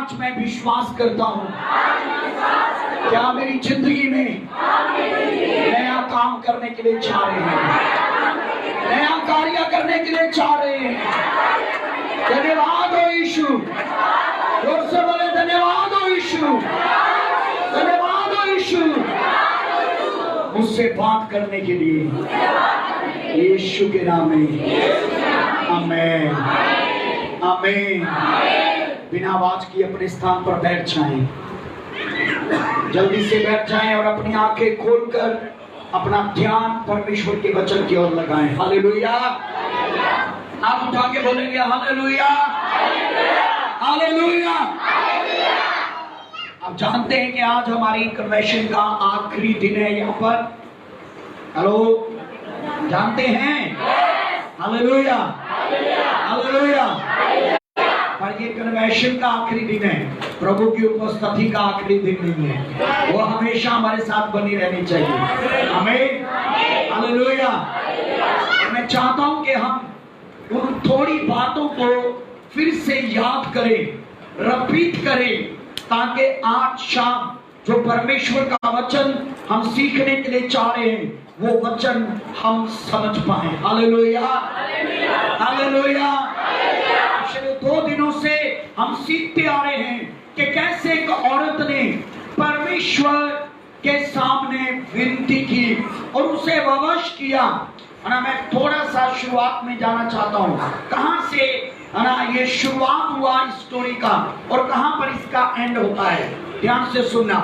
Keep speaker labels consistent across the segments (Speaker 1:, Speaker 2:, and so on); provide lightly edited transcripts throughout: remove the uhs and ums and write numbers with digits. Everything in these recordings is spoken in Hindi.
Speaker 1: आज मैं विश्वास करता हूँ क्या मेरी जिंदगी में नया काम करने के लिए चाह रहे हैं, नया कार्य करने के लिए चाह रहे हैं। धन्यवाद हो यीशु, जोर से बोले धन्यवाद हो यीशु, धन्यवाद हो यीशु मुझसे बात करने के लिए, यीशु के नाम में आमीन आमीन। बिना आवाज की अपने स्थान पर बैठ जाएं, जल्दी से बैठ जाएं और अपनी आंखें खोलकर अपना ध्यान परमेश्वर के वचन की ओर लगाएं। हालेलुया। आप उठा के बोलेंगे हालेलुया हालेलुया। आप जानते हैं कि आज हमारी कन्वेंशन का आखिरी दिन है यहाँ पर। हेलो, जानते हैं? Hallelujah hallelujah. पर ये कन्वेंशन का आखिरी दिन है, प्रभु की उपस्थिति का आखिरी दिन नहीं है। वो हमेशा हमारे साथ बनी रहनी चाहिए। आमीन हालेलुया। मैं चाहता हूं कि हम उन थोड़ी बातों को फिर से याद करें, रिपीट करें, ताकि आज शाम जो परमेश्वर का वचन हम सीखने के लिए चाह रहे हैं वो वचन हम समझ पाए। Hallelujah hallelujah. पिछले 2 दिनों से हम सीखते आ रहे हैं कि कैसे एक औरत ने परमेश्वर के सामने विनती की और उसे वश किया। मैं थोड़ा सा शुरुआत में जाना चाहता हूँ, कहां से ये शुरुआत हुआ इस स्टोरी का और कहां पर इसका एंड होता है। ध्यान से सुनना।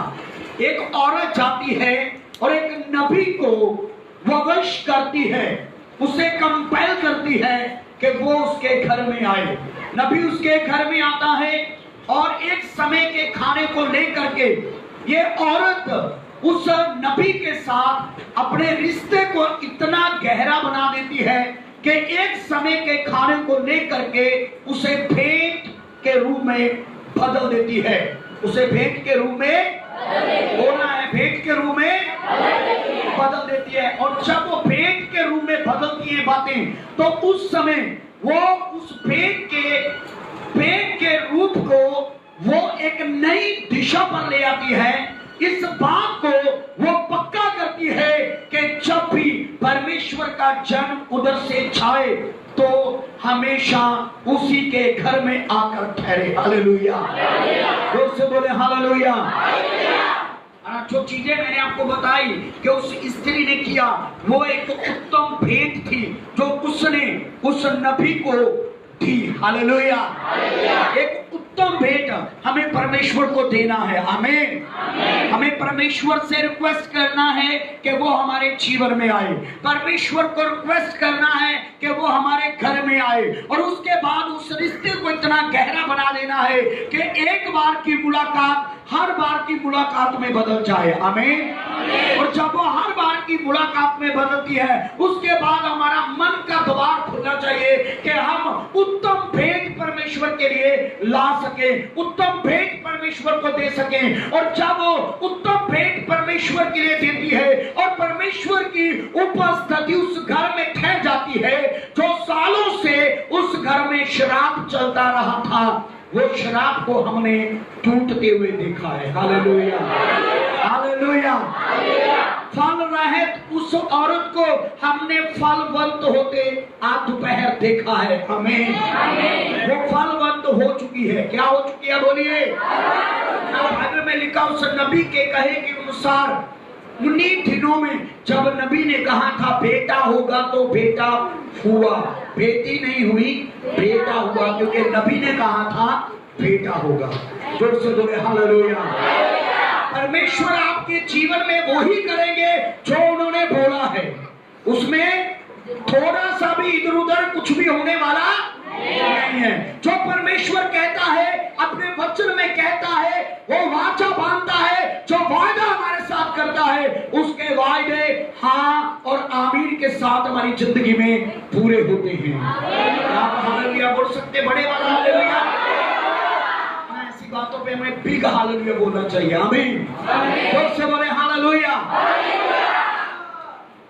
Speaker 1: एक औरत जाती है और एक नबी को वश करती है, उसे कंपेल करती है कि वो उसके घर में आए। नबी उसके घर में आता है और एक समय के खाने को लेकर के ये औरत उस नबी के साथ अपने रिश्ते को इतना गहरा बना देती है कि एक समय के खाने को लेकर के उसे भेंट के रूप में बदल देती है। उसे भेंट के रूप में बोलना है, भेंट के रूप में बदल देती है। और जब वो भेंट के रूप में बदलती है बातें, तो उस समय वो उस भेंट के रूप को वो एक नई दिशा पर ले आती है। इस बात को वो पक्का करती है कि जब भी परमेश्वर का जन्म उधर से छाए तो हमेशा उसी के घर में आकर ठहरे। हालेलुया। जोर से बोले हालेलुया। जो चीजें मैंने आपको बताई कि उस स्त्री ने किया, वो एक उत्तम भेंट थी जो उसने उस नबी को दी। हालेलुया। एक उत्तम भेंट हमें परमेश्वर को देना है। आमीन। हमें परमेश्वर से रिक्वेस्ट करना है कि वो हमारे जीवन में आए, परमेश्वर को रिक्वेस्ट करना है कि वो हमारे घर में आए, और उसके बाद उस रिश्ते को इतना गहरा बना देना है कि एक बार की मुलाकात हर बार की मुलाकात में बदल जाए। आमीन। और जब वो हर बार की मुलाकात में बदलती है, उसके बाद हमारा मन का द्वार खुलना चाहिए कि हम उत्तम भेंट परमेश्वर के लिए ला सके, उत्तम भेंट परमेश्वर को दे सके। और जब वो उत्तम भेंट परमेश्वर के लिए देती है और परमेश्वर की उपस्थिति उस घर में ठहर जाती है, जो सालों से उस घर में शराब चलता रहा था, वो शराब को हमने टूटते हुए देखा है। Hallelujah hallelujah. फल रहित उस औरत को हमने फलवंत होते आज दोपहर देखा है। हमें वो फलवंत हो चुकी है। क्या हो चुकी है बोलिए? बाइबल में लिखा उस नबी के कहे के अनुसार उन्हीं दिनों में जब नबी ने कहा था बेटा होगा, तो बेटा हुआ। बेटी नहीं हुई, बेटा हुआ, क्योंकि नबी ने कहा था बेटा होगा। जोर से बोले हालेलुया। परमेश्वर आपके जीवन में वो ही करेंगे जो उन्होंने बोला है। उसमें थोड़ा सा भी इधर उधर कुछ भी होने वाला नहीं है। जो परमेश्वर कहता है, अपने वचन में कहता है, वो वाचा बांधता है। जो वायदा हमारे साथ करता है, उसके वायदे हाँ और आमीन के साथ हमारी जिंदगी में पूरे होते हैं। आप हालेलुया बोल सकते? बड़े वाला हालेलुया। ऐसी बातों पे हमें बिग हालेलुया बोलना चाहिए। आमीन। जोर से बोले हालेलुया।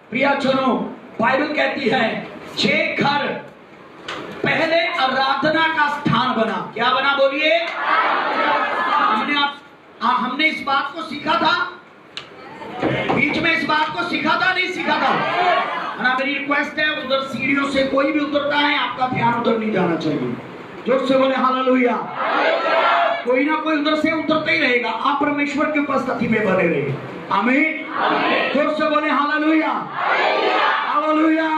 Speaker 1: प्रियजनों, बाइबल कहती है जे घर पहले आराधना का स्थान बना, क्या बना बोलिए? हमने इस बात को सीखा था, बीच में इस बात को सीखा था, नहीं सीखा था? ना मेरी रिक्वेस्ट है, उधर सीढ़ियों से कोई भी उतरता है, आपका ध्यान उधर नहीं जाना चाहिए। जोर से बोले हालेलुया। कोई ना कोई उधर से उतरता ही रहेगा, आप परमेश्वर की उपस्थिति में बने रहिए। आमीन। जोर से बोले हालेलुया, हालेलुया।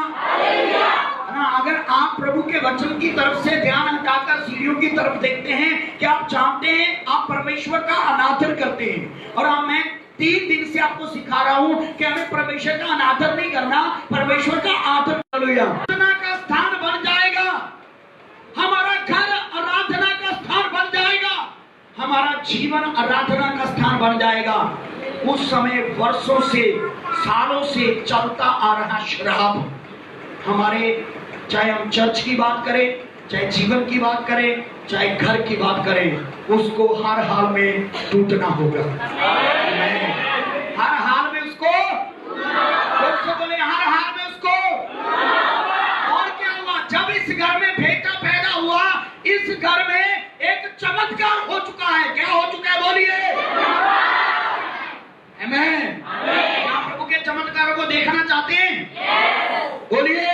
Speaker 1: अगर आप प्रभु के वचन की तरफ से ध्यान हटाकर सीढ़ियों की तरफ देखते हैं, कि आप जानते हैं आप परमेश्वर का अनादर करते हैं। और मैं 3 दिन से आपको सिखा रहा हूं कि हमें परमेश्वर का अनादर नहीं करना, परमेश्वर का आदर। आराधना का स्थान बन जाएगा, हमारा घर आराधना का स्थान बन जाएगा, हमारा जीवन आराधना का स्थान बन जाएगा। उस समय वर्षों से, सालों से चलता आ रहा शराब, हमारे, चाहे हम चर्च की बात करें, चाहे जीवन की बात करें, चाहे घर की बात करें, उसको हर हाल में टूटना होगा। हर हाल में उसको, बोले हर हाल में उसको। और क्या हुआ? जब इस घर में बेटा पैदा हुआ, इस घर में एक चमत्कार हो चुका है। क्या हो चुका है? बोलिए आमीन। आप प्रभु के चमत्कारों को देखना चाहते हैं? बोलिए।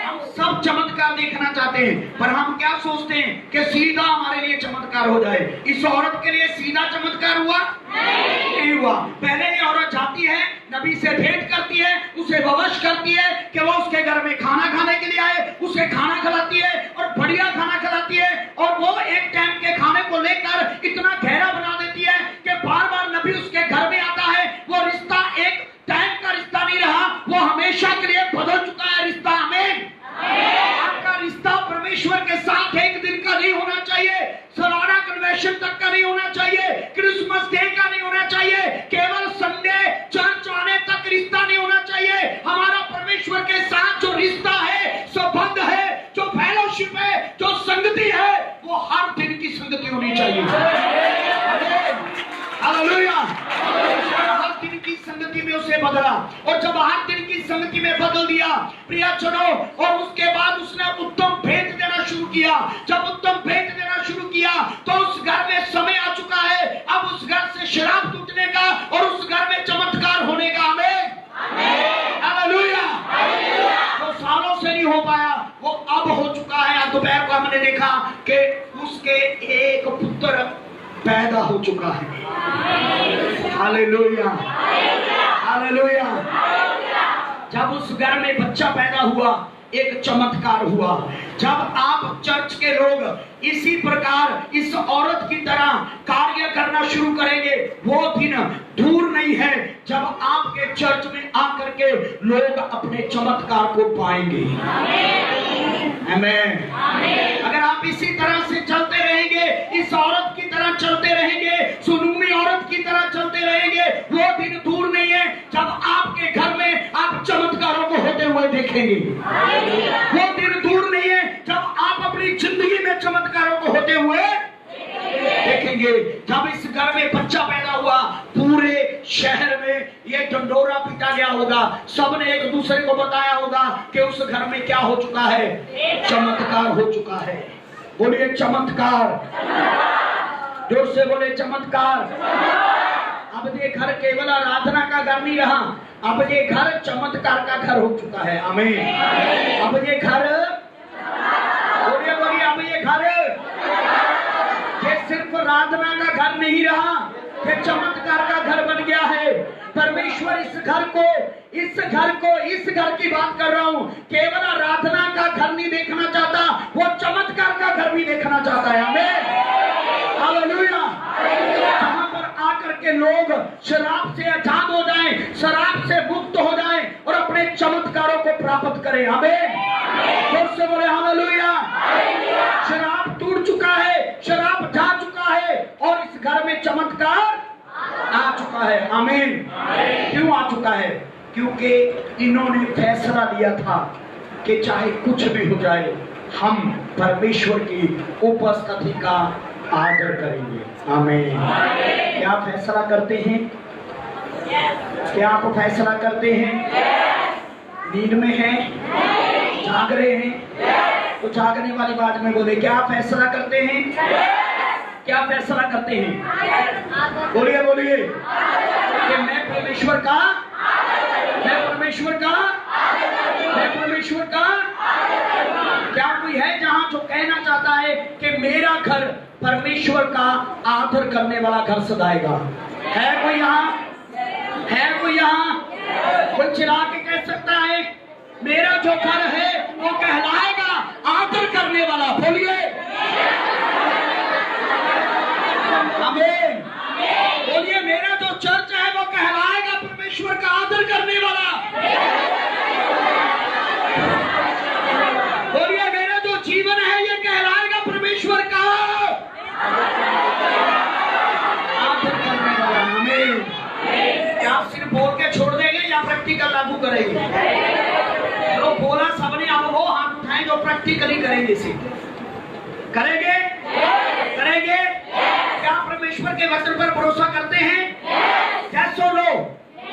Speaker 1: हम सब चमत्कार देखना चाहते हैं, पर हम क्या सोचते हैं कि सीधा हमारे लिए चमत्कार हो जाए। इस औरत के लिए सीधा चमत्कार हुआ? नहीं हुआ। पहले ये औरत जाती है, नबी से भेंट करती है, उसे विवश करती है कि वो उसके घर में खाना खाने के लिए आए, उसे खाना खिलाती है और बढ़िया खाना खिलाती है। और वो एक टाइम के खाने को लेकर इतना गहरा बना देती है कि बार बार नबी उसके घर में आता है। वो रिश्ता एक टाइम का रिश्ता नहीं रहा, वो हमेशा के लिए बदल चुका है रिश्ता। आमीन। आपका रिश्ता परमेश्वर के साथ एक दिन का नहीं होना चाहिए, सालाना कन्वेंशन तक का नहीं होना चाहिए, क्रिसमस डे का नहीं होना चाहिए, केवल संडे चर्च आने तक रिश्ता नहीं होना चाहिए। हमारा परमेश्वर के साथ जो रिश्ता है, संबंध है, जो फेलोशिप है, जो संगति है, वो हर दिन की संगति होनी चाहिए। हालेलुया। हर दिन की संगति में उसे बदला, और जब हर दिन की संगति में बदल दिया प्रियजनों, और उसके बाद उसने उत्तम भेंट देना शुरू किया। जब उत्तम भेंट देना शुरू किया तो उस घर में समय आ चुका है अब उस घर से शराब टूटने का और उस घर में चमत्कार होने का। आमीन। हालेलुया। वो सालों से नहीं हो पाया, वो अब हो चुका है। दोपहर को हमने देखा कि उसके एक पुत्र पैदा हो चुका है। Hallelujah, hallelujah. जब उस घर में बच्चा पैदा हुआ, एक चमत्कार हुआ। जब आप चर्च के लोग इसी प्रकार इस औरत की तरह कार्य करना शुरू करेंगे, वो दिन दूर नहीं है जब आपके चर्च में आकर के लोग अपने चमत्कार को पाएंगे। आमीन। अगर आप इसी तरह से चलते रहेंगे, इस औरत की तरह चलते रहेंगे, सुनूमी औरत की तरह चलते रहेंगे, वो दिन दूर नहीं है जब आपके घर में आप चमत्कारों को होते हुए देखेंगे। वो दिन दूर नहीं है जब आप अपनी जिंदगी में चमत्कारों को होते हुए देखेंगे। जब इस घर में बच्चा पैदा हुआ, पूरे शहर में ये ढंढोरा पीटा गया होगा, सबने एक दूसरे को बताया होगा कि उस घर में क्या हो चुका है, चमत्कार हो चुका है। बोलिए चमत्कार, जोर से बोले चमत्कार। अब ये घर केवल आराधना का घर नहीं रहा, अब ये घर चमत्कार का घर हो चुका है। आमीन। अब ये घर, बोलिए बोलिए, अब ये घर ये सिर्फ आराधना का घर नहीं रहा, ये चमत्कार का घर बन गया है। परमेश्वर इस घर की बात कर रहा हूँ, केवल आराधना का घर नहीं देखना चाहता, वो चमत्कार का घर भी देखना चाहता है। आमीन। हालेलुया। जहाँ पर आकर के लोग शराब से आजाद हो जाएं, शराब से मुक्त हो जाएं और अपने चमत्कारों को प्राप्त करें। आमीन। जोर से बोले हालेलुया। शराब टूट चुका है, शराब जा चुका है और इस घर में चमत्कार आ चुका है। आमीन। क्यों आ चुका है? क्योंकि इन्होंने फैसला लिया था कि चाहे कुछ भी हो जाए, हम परमेश्वर की उपस्थिति का आदर करेंगे। आमीन। क्या फैसला करते हैं? क्या आप फैसला करते हैं? नींद में हैं, जाग रहे हैं, तो जागने वाली बात में बोले, क्या फैसला करते हैं? क्या फैसला करते हैं? बोलिए बोलिए कि मैं परमेश्वर का क्या कोई है जहां जो कहना चाहता है कि मेरा घर परमेश्वर का आदर करने वाला घर सदाएगा? है कोई यहाँ? कोई चिल्ला के कह सकता है मेरा जो घर है वो कहलाएगा आदर करने वाला? बोलिए आमीन। बोलिए मेरा जो चर्च है वो कहलाएगा परमेश्वर का आदर करने वाला। बोलिए मेरा जो जीवन है ये कहलाएगा परमेश्वर का आदर करने वाला। आमीन। क्या आप सिर्फ बोल के छोड़ देंगे या प्रैक्टिकल लागू करेंगे? तो बोला सबने, अब वो हाथ उठाएं जो प्रैक्टिकली करेंगे। इसे करेंगे? क्या परमेश्वर के वचन पर भरोसा करते हैं? Yes or no?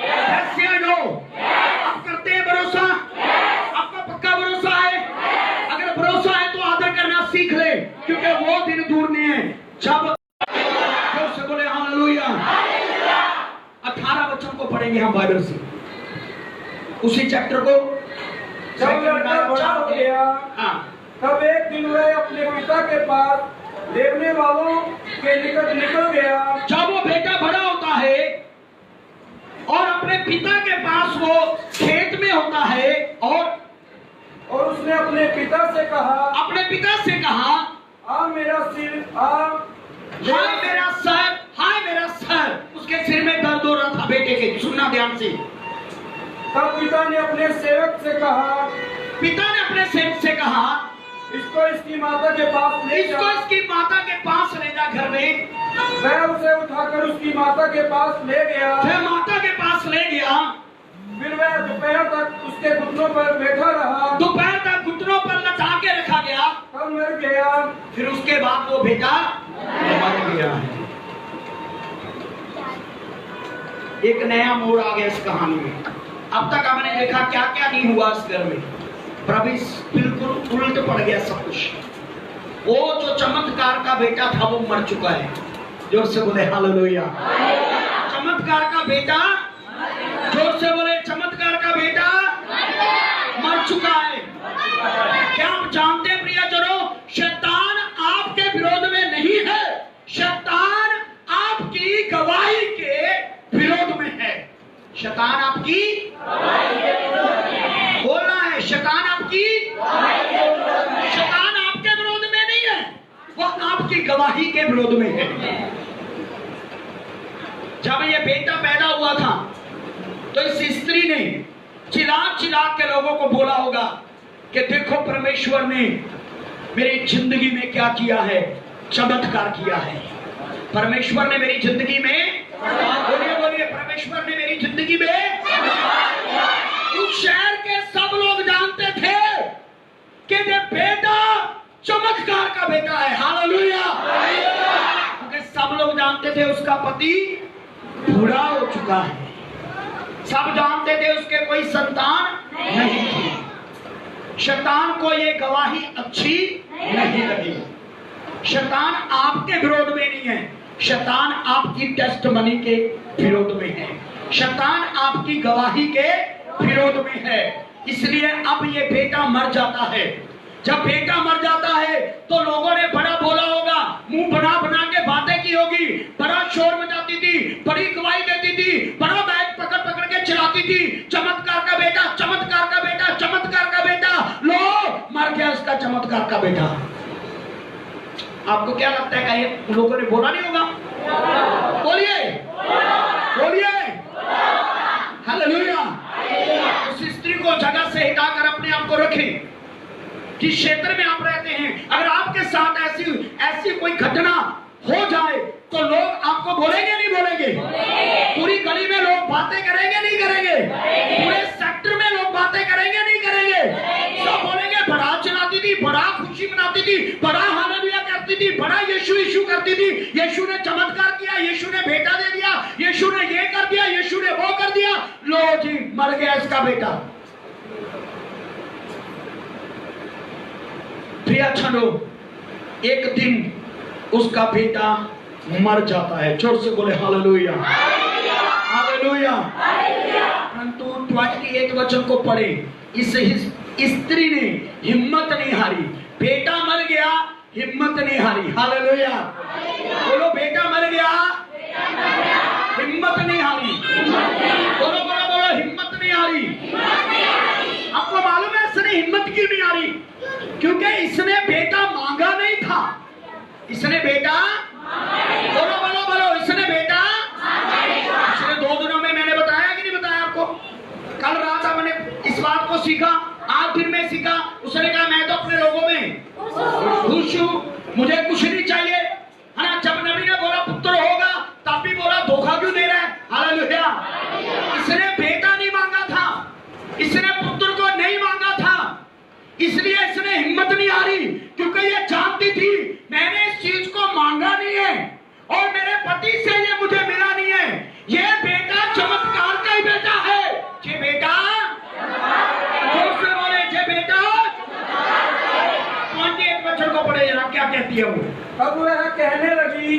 Speaker 1: Yes or no? आप करते हैं भरोसा? आपका पक्का भरोसा है? अगर भरोसा है तो आदर करना सीख ले, क्योंकि वो दिन दूर नहीं है जब से बोले हालेलुया। 18 वचन को पढ़ेंगे हम बाइबल से, उसी चैप्टर को।
Speaker 2: जब लड़का बड़ा हो गया, तब एक दिन वह अपने पिता के पास देखने वालों के निकट निकल गया।
Speaker 1: जब वो बेटा बड़ा होता है और अपने पिता के पास वो खेत में होता है और
Speaker 2: उसने अपने पिता से कहा, आ मेरा सिर,
Speaker 1: हाय मेरा सर। उसके सिर में दर्द हो रहा था बेटे के। सुनना ध्यान से।
Speaker 2: तब पिता ने अपने सेवक से कहा, इसको इसकी माता के पास ले जा घर में। वह उसे उठाकर उसकी माता के पास ले गया। फिर वह दोपहर तक उसके घुटनों पर बैठा रहा।
Speaker 1: दोपहर तक घुटनों पर लटा के रखा गया।
Speaker 2: तब मर गया।
Speaker 1: फिर उसके बाद वो बेटा मर गया है। एक नया मोड़ आ गया इस कहानी में। अब तक हमने देखा क्या क्या नहीं हुआ इस घर में। प्रभु बिल्कुल उल्ट पड़ गया सब कुछ। वो जो चमत्कार का बेटा था वो मर चुका है। जोर से बोले हालेलुया। चमत्कार का बेटा, जोर से बोले चमत्कार का बेटा मर चुका है। क्या आप जानते हैं प्रियजनों, शैतान आपके विरोध में नहीं है, शैतान आपकी गवाही के विरोध में है। शैतान आपकी बोलना है, शैतान आपके विरोध में नहीं है, वो आपकी गवाही के विरोध में है। जब ये बेटा पैदा हुआ था तो इस स्त्री ने चिल्ला के लोगों को बोला होगा कि देखो परमेश्वर ने मेरी जिंदगी में क्या किया है, चमत्कार किया है। परमेश्वर ने मेरी जिंदगी में, बोलिए परमेश्वर ने मेरी जिंदगी में। उस शहर के सब लोग जानते थे कि ये बेटा चमत्कार का बेटा है। हालेलुया। क्योंकि सब लोग जानते थे उसका पति बूढ़ा हो चुका है। सब जानते थे उसके कोई संतान नहीं थी। शैतान को ये गवाही अच्छी नहीं लगी। शैतान आपके विरोध में नहीं है, शैतान आपकी टेस्टमनी के विरोध में है, शैतान आपकी गवाही के विरोध में है। इसलिए अब ये बेटा मर जाता है। जब बेटा मर जाता है तो लोगों ने बड़ा बोला होगा, मुंह बना के बातें की होगी, बड़ा शोर मचाती थी, बड़ी गवाही देती थी, बड़ा बैग पकड़ के चिल्लाती थी, चमत्कार का बेटा, चमत्कार का बेटा, चमत्कार का बेटा। लो मर गया उसका चमत्कार का बेटा। आपको क्या लगता है ये लोगों ने बोला नहीं होगा? बोलिए हालेलुया। उस स्त्री को जगह से हटाकर अपने आप को रखें। जिस क्षेत्र में आप रहते हैं, अगर आपके साथ ऐसी कोई घटना हो जाए तो लोग आपको बोलेंगे नहीं बोलेंगे? पूरी गली में लोग बातें करेंगे नहीं करेंगे? पूरे सेक्टर में लोग बातें करेंगे नहीं करेंगे? सब बोलेंगे बड़ा चलाती थी, बड़ा खुशी मनाती थी, बड़ा हालेलुया करती थी, बड़ा यीशु करती थी, यीशु ने चमत्कार किया, यीशु ने बेटा दे दिया, यीशु ने ये कर दिया, यीशु ने वो कर दिया। लो जी मर गया इसका बेटा। प्रिय छनो, एक दिन उसका बेटा मर जाता है। जोर से बोले हालेलुया, हालेलुया। परंतु 28 वचन को पढ़े, इस स्त्री ने हिम्मत नहीं हारी। बेटा मर गया, हिम्मत नहीं हारी। हालेलुया, बोलो बेटा मर गया, हिम्मत नहीं हारी। बोलो बोलो बोलो, हिम्मत नहीं हारी। आपको मालूम है इसने हिम्मत क्यों नहीं हारी? क्योंकि इसने बेटा मांगा नहीं था। इसने बेटा, बोलो बोलो बोलो, इसने बेटा, पिछले 2 दिनों में मैंने बताया कि नहीं बताया आपको? कल रात मैंने इस बात को सीखा, आज फिर मैं सीखा। उसने कहा मैं तो अपने लोगों में खुश हूं, मुझे कुछ नहीं चाहिए, है ना। जब नबी ने बोला पुत्र होगा, तब भी बोला धोखा क्यों दे रहा है? हालेलुया। इसने बेटा नहीं मांगा था, इसने पुत्र को नहीं मांगा था, इसलिए इसने हिम्मत नहीं हारी। क्योंकि ये जानती थी मैंने इस चीज को मांगा नहीं है और मेरे पति से ये मुझे मिला नहीं है। ये बेटा चमत्कार का ही बेटा है। ये बेटा, बोले ये बेटा। 28 वचन को पढ़े जरा, क्या कहती है वो?
Speaker 2: तब वह कहने लगी,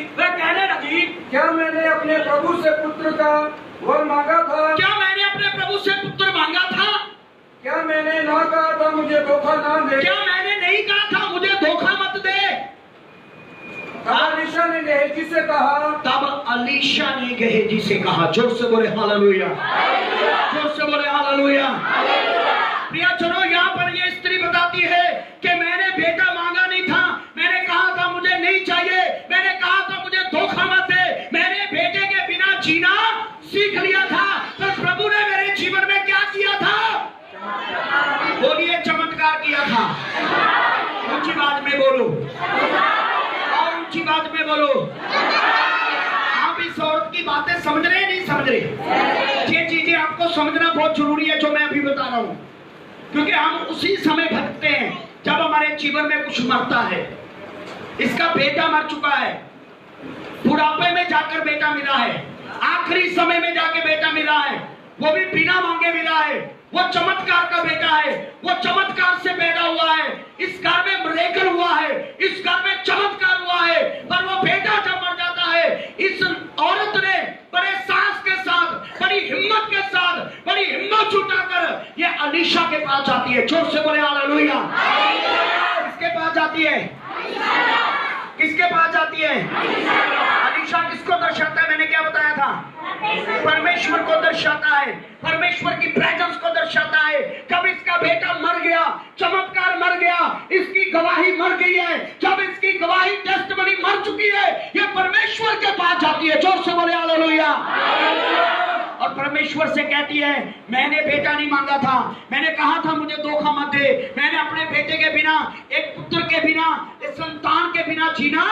Speaker 1: क्या
Speaker 2: मैंने अपने प्रभु से पुत्र का वर मांगा था?
Speaker 1: क्या मैंने अपने प्रभु से पुत्र मांगा था?
Speaker 2: क्या मैंने ना कहा था मुझे धोखा ना दे?
Speaker 1: क्या मैंने नहीं कहा था मुझे धोखा मत दे?
Speaker 2: तब अलीशा ने गेहजी से कहा,
Speaker 1: जोर से बोले हालेलुया, जोर से बोले हालेलुया। प्रिय चलो, यहाँ पर ये स्त्री बताती है कि मैंने बेटा मांगा नहीं था, मैंने कहा था मुझे नहीं चाहिए, मैंने कहा था मुझे धोखा मत दे, मैंने बेटे के बिना जीना सीख लिया था। तो प्रभु ने मेरे जीवन में क्या किया था? बोलिए, चमत्कार किया था। ऊंची बात में बोलो, और ऊंची बात में बोलो। आप इस औरत की बातें समझ रहे हैं, नहीं समझ रहे? ये चीजें आपको समझना बहुत जरूरी है जो मैं अभी बता रहा हूँ, क्योंकि हम उसी समय भटकते हैं जब हमारे जीवन में कुछ मरता है। इसका बेटा मर चुका है, बुढ़ापे में जाकर बेटा मिला है, आखिरी समय में जाके बेटा मिला है, वो भी बिना मांगे मिला है। वो चमत्कार का बेटा है, वो चमत्कार से पैदा हुआ है। इस घर में मिरेकल हुआ है, इस घर में चमत्कार हुआ है। पर वो बेटा जब मर जाता है, इस औरत ने बड़े साहस के साथ, बड़ी हिम्मत के साथ, बड़ी हिम्मत जुटाकर ये अलीशा के पास जाती है। जोर से बोले हालेलुया। किसके पास जाती है? किसके पास जाती है? अलीशा किसको दर्शाता है? मैंने क्या बताया था? परमेश्वर को दर्शाता है, परमेश्वर की प्रेजेंस को दर्शाता है। जब इसका बेटा मर गया, चमत्कार मर गया, इसकी गवाही मर गई है, जब इसकी गवाही टेस्टिमनी मर चुकी है, ये परमेश्वर के पास जाती है। जोर से बोले हालेलुया। और परमेश्वर से कहती है मैंने बेटा नहीं मांगा था, मैंने कहा था मुझे धोखा मत दे, मैंने अपने बेटे के बिना, एक पुत्र के बिना, एक संतान के बिना जीना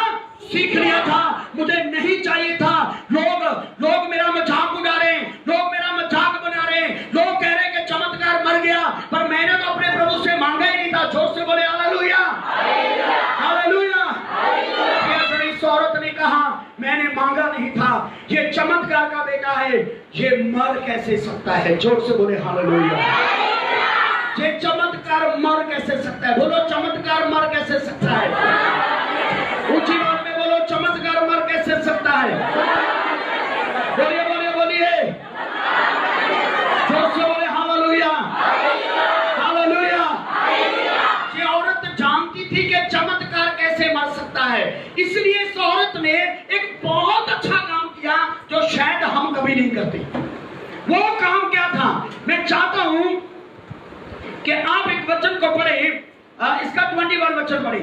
Speaker 1: सीख लिया था, मुझे नहीं चाहिए था। लोग मेरा मजाक उड़ा रहे हैं, लोग मेरा मजाक बना रहे हैं, लोग कह रहे हैं कि चमत्कार मर गया, पर मैंने तो अपने प्रभु से मांगा ही नहीं था। जोर से बोले हालेलुया, हालेलुया। इस औरत ने कहा मैंने मांगा नहीं था, ये चमत्कार का बेटा है, ये मर कैसे सकता है? जोर से बोले हालेलुया। ये चमत्कार मर कैसे सकता है? बोलो, चमत्कार मर कैसे सकता है? ऊंची बात में बोलो, चमत्कार मर कैसे सकता है? बोलिए बोलिए बोलिए, जोर से बोले हालेलुया, हालेलुया। ये औरत जानती थी कि चमत्कार कैसे मर सकता है, इसलिए इस औरत ने एक बहुत अच्छा काम किया जो शायद हम कभी नहीं करते। वो काम क्या था? मैं चाहता हूं कि आप एक वचन को पढ़े, इसका 21 वचन पढ़े,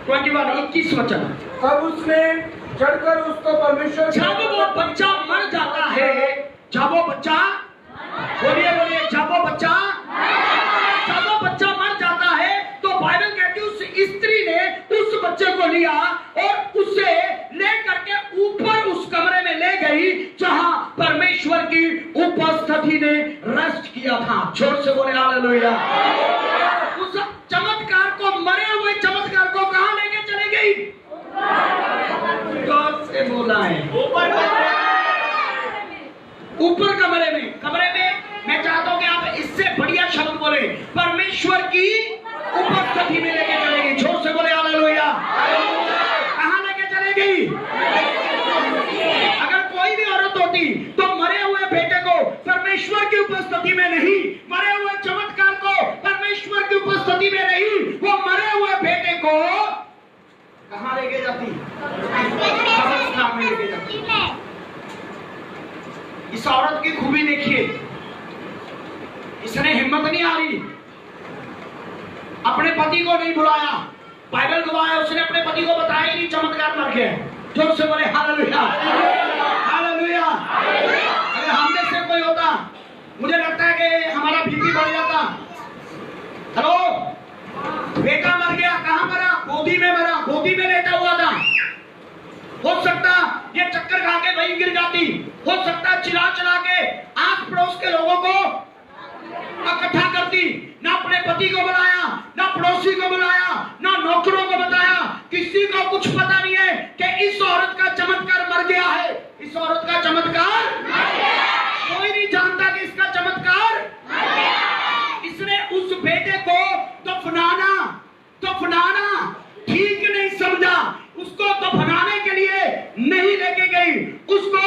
Speaker 1: 21 वचन।
Speaker 2: तब उसने चढ़कर उसको परमेश्वर,
Speaker 1: जब वो बच्चा मर जाता है, जब वो बच्चा, बोलिए बोलिए, जब वो बच्चा मर जाता है, तो बाइबल कहती है उस स्त्री ने उस बच्चे को लिया और उसे ले करके ऊपर उस कमरे में ले गई जहां परमेश्वर की उपस्थिति ने रेस्ट किया था। जोर से बोले हालेलुया। उस चमत्कार को, मरे हुए चमत्कार को कहां लेके चली गई? जोर से बोला है, ऊपर कमरे में। मैं चाहता हूं कि आप इससे बढ़िया शब्द बोले, परमेश्वर की उपस्थिति में लेके चलेगी। जोर से बोले हालेलुया। की उपस्थिति में नहीं, मरे हुए चमत्कार को परमेश्वर की उपस्थिति में नहीं, वो मरे हुए बेटे को कहां लेके जाती? कब्रिस्तान में लेके जाती। इस औरत की खूबी देखिए, इसने हिम्मत नहीं आ रही, अपने पति को नहीं बुलाया, बाइबल गवाह है उसने अपने पति को बताया ही नहीं चमत्कार मर गए। जोर से बोले हालेलुया, हालेलुया। अगर हम में से कोई होता, मुझे लगता है कि हमारा बीपी बढ़ जाता। हेलो, बेटा मर गया, कहां मरा? गोदी में मरा, गोदी में लेटा हुआ था। हो सकता ये चक्कर खा के वहीं गिर जाती, हो सकता चिल्ला चिल्ला के आस पड़ोस के लोगों को इकट्ठा करती। ना अपने पति को बुलाया, ना पड़ोसी को बुलाया, ना नौकरों को बताया, किसी को कुछ पता नहीं है कि इस औरत का चमत्कार मर गया है। इस औरत का चमत्कार कोई नहीं जानता कि इसका चमत्कार। इसने उस बेटे को दफनाना ठीक नहीं समझा, उसको दफनाने के लिए नहीं लेके गई, उसको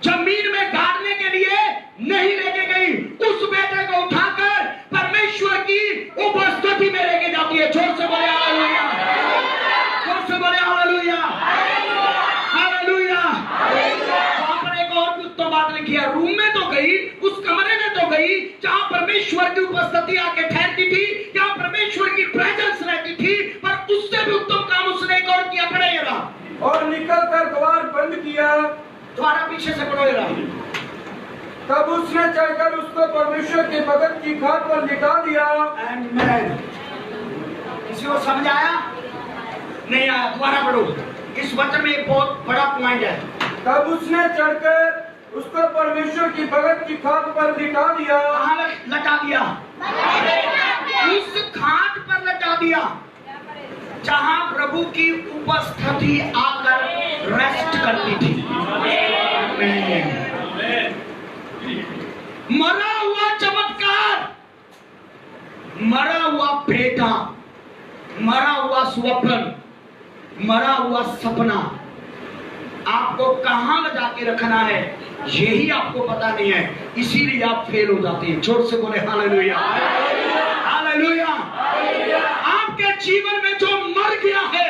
Speaker 1: जमीन में गाड़ने के लिए नहीं लेके गई, उस बेटे को उठाकर परमेश्वर की उपस्थिति में लेके जाती है। जोर से बोले हालेलुया, जोर से बोले हालेलुया, हालेलुया। वहां पर एक और भी उत्तम बात लिखी है, रूम में तो गई, उस कमरे में तो गई जहां परमेश्वर की उपस्थिति आके ठहरती थी, जहां परमेश्वर की प्रेजेंस रहती थी, पर उससे भी उत्तम काम उसने एक और किया। पढ़े
Speaker 2: और निकल कर द्वार बंद किया।
Speaker 1: द्वारा पीछे से पढ़ो।
Speaker 2: तब उसने चढ़कर उसको परमेश्वर के भगत की खाट पर लिटा दिया।
Speaker 1: आमीन। किसी को समझ आया? नहीं आया? दोबारा पढ़ो। इस वचन में एक बहुत बड़ा पॉइंट है।
Speaker 2: तब उसने चढ़कर उसको परमेश्वर की भगत की खाट पर लिटा दिया।
Speaker 1: कहाँ लटा दिया? उस खाट पर लटा दिया जहां प्रभु की उपस्थिति आकर रेस्ट करती थी। मरा हुआ चमत्कार, मरा हुआ बेटा, मरा हुआ स्वप्न, मरा हुआ सपना आपको कहां ले जाके रखना है यही आपको पता नहीं है, इसीलिए आप फेल हो जाते हैं। जोर से बोले हालेलुया, हालेलुया। आपके जीवन में जो मर गया है,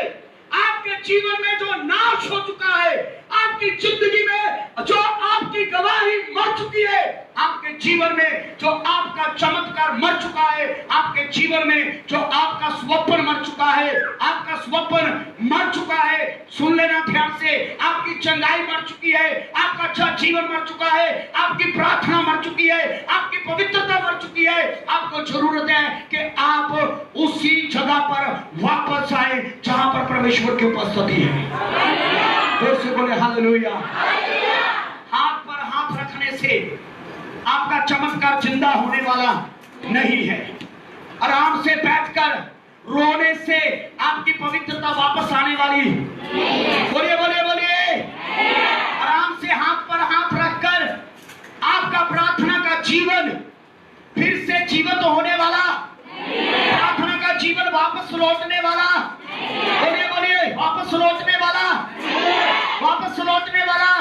Speaker 1: आपके जीवन में जो नाश हो चुका है, आपकी जिंदगी में जो आपकी गवाही मर चुकी है, आपके जीवन में जो आपका चमत्कार मर चुका है, आपके जीवन में जो आपका स्वप्न मर चुका है, आपका स्वप्न मर चुका है। सुन लेना ध्यान से, आपकी चंगाई मर चुकी है, आपका अच्छा जीवन मर चुका है, आपकी प्रार्थना मर चुकी है, आपकी पवित्रता मर चुकी है। आपको जरूरत है कि आप उसी जगह पर वापस आए जहां पर परमेश्वर की उपस्थिति है। जोर से बोले हालेलुया। हाथ पर हाथ रखने से आपका चमत्कार जिंदा होने वाला नहीं है। आराम से बैठकर रोने से आपकी पवित्रता वापस आने वाली। बोलिए बोलिए बोलिए। आराम से हाथ पर हाथ रखकर आपका प्रार्थना का जीवन फिर से जीवित होने वाला, प्रार्थना का जीवन वापस लौटने वाला। बोलिए बोलिए, वापस लौटने वाला, वापस लौटने वाला।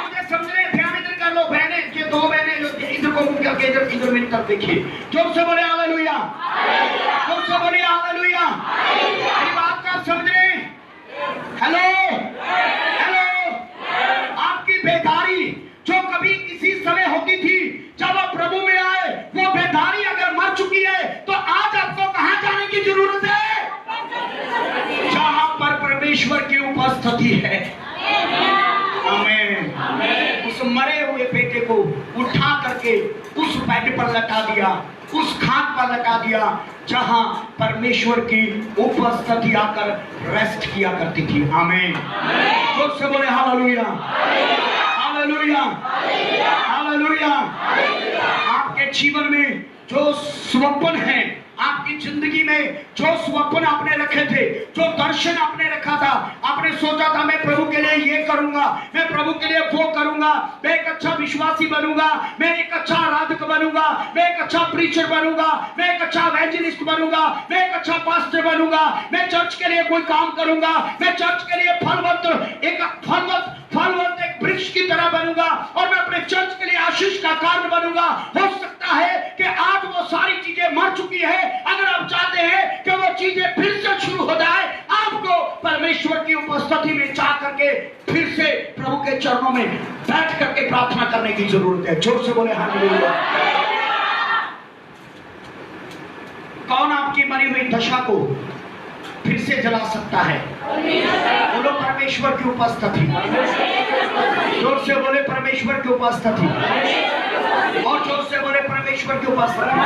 Speaker 1: मुझे समझ रहे, ध्यान इधर कर लो। बहने, ये दो बहने इधर को मुंह करके इधर मेरी तरफ देखिए। जोर से बोले हालेलुया, जोर से बोले हालेलुया। मेरी बात का समझ रहे? Hello hello. आपकी बेदारी जो कभी किसी समय होती थी जब आप प्रभु में आए, वो बेदारी अगर मर चुकी है तो आज आपको कहां जाने की जरूरत है? जहां पर परमेश्वर की उपस्थिति है। आमीन। उस मरे हुए बेटे को उठा करके उस बेड पर लटा दिया, उस खाट पर लटा दिया जहां परमेश्वर की उपस्थिति आकर रेस्ट किया करती थी। आमीन। जोर से बोले हालेलुया, हालेलुया, हालेलुया। आपके जीवन में जो स्वप्न है, आपकी जिंदगी में जो स्वप्न आपने रखे थे, जो दर्शन आपने रखा था, आपने सोचा था मैं प्रभु के लिए ये करूंगा, मैं प्रभु के लिए वो करूंगा, मैं एक अच्छा विश्वासी बनूंगा, मैं एक अच्छा आराधक बनूंगा, मैं एक अच्छा प्रीचर बनूंगा, मैं एक अच्छा एवेंजलिस्ट बनूंगा, मैं एक अच्छा पास्टर बनूंगा, मैं चर्च के लिए कोई काम करूंगा, मैं चर्च के लिए फलवंत एक वृक्ष की तरह बनूंगा और मैं अपने चर्च के लिए आशीष का कारण बनूंगा। हो सकता है कि आज वो सारी चीजें मर चुकी है। अगर आप चाहते हैं कि वो चीजें फिर से शुरू हो जाए, आपको परमेश्वर की उपस्थिति में जा करके फिर से प्रभु के चरणों में बैठ करके प्रार्थना करने की जरूरत है। जोर से बोले हालेलुया। कौन आपकी मरी हुई दशा को फिर से जला सकता है? बोलो परमेश्वर की उपस्थिति। जोर से बोले परमेश्वर की उपस्थिति। और जोर से बोले परमेश्वर की उपस्थिति।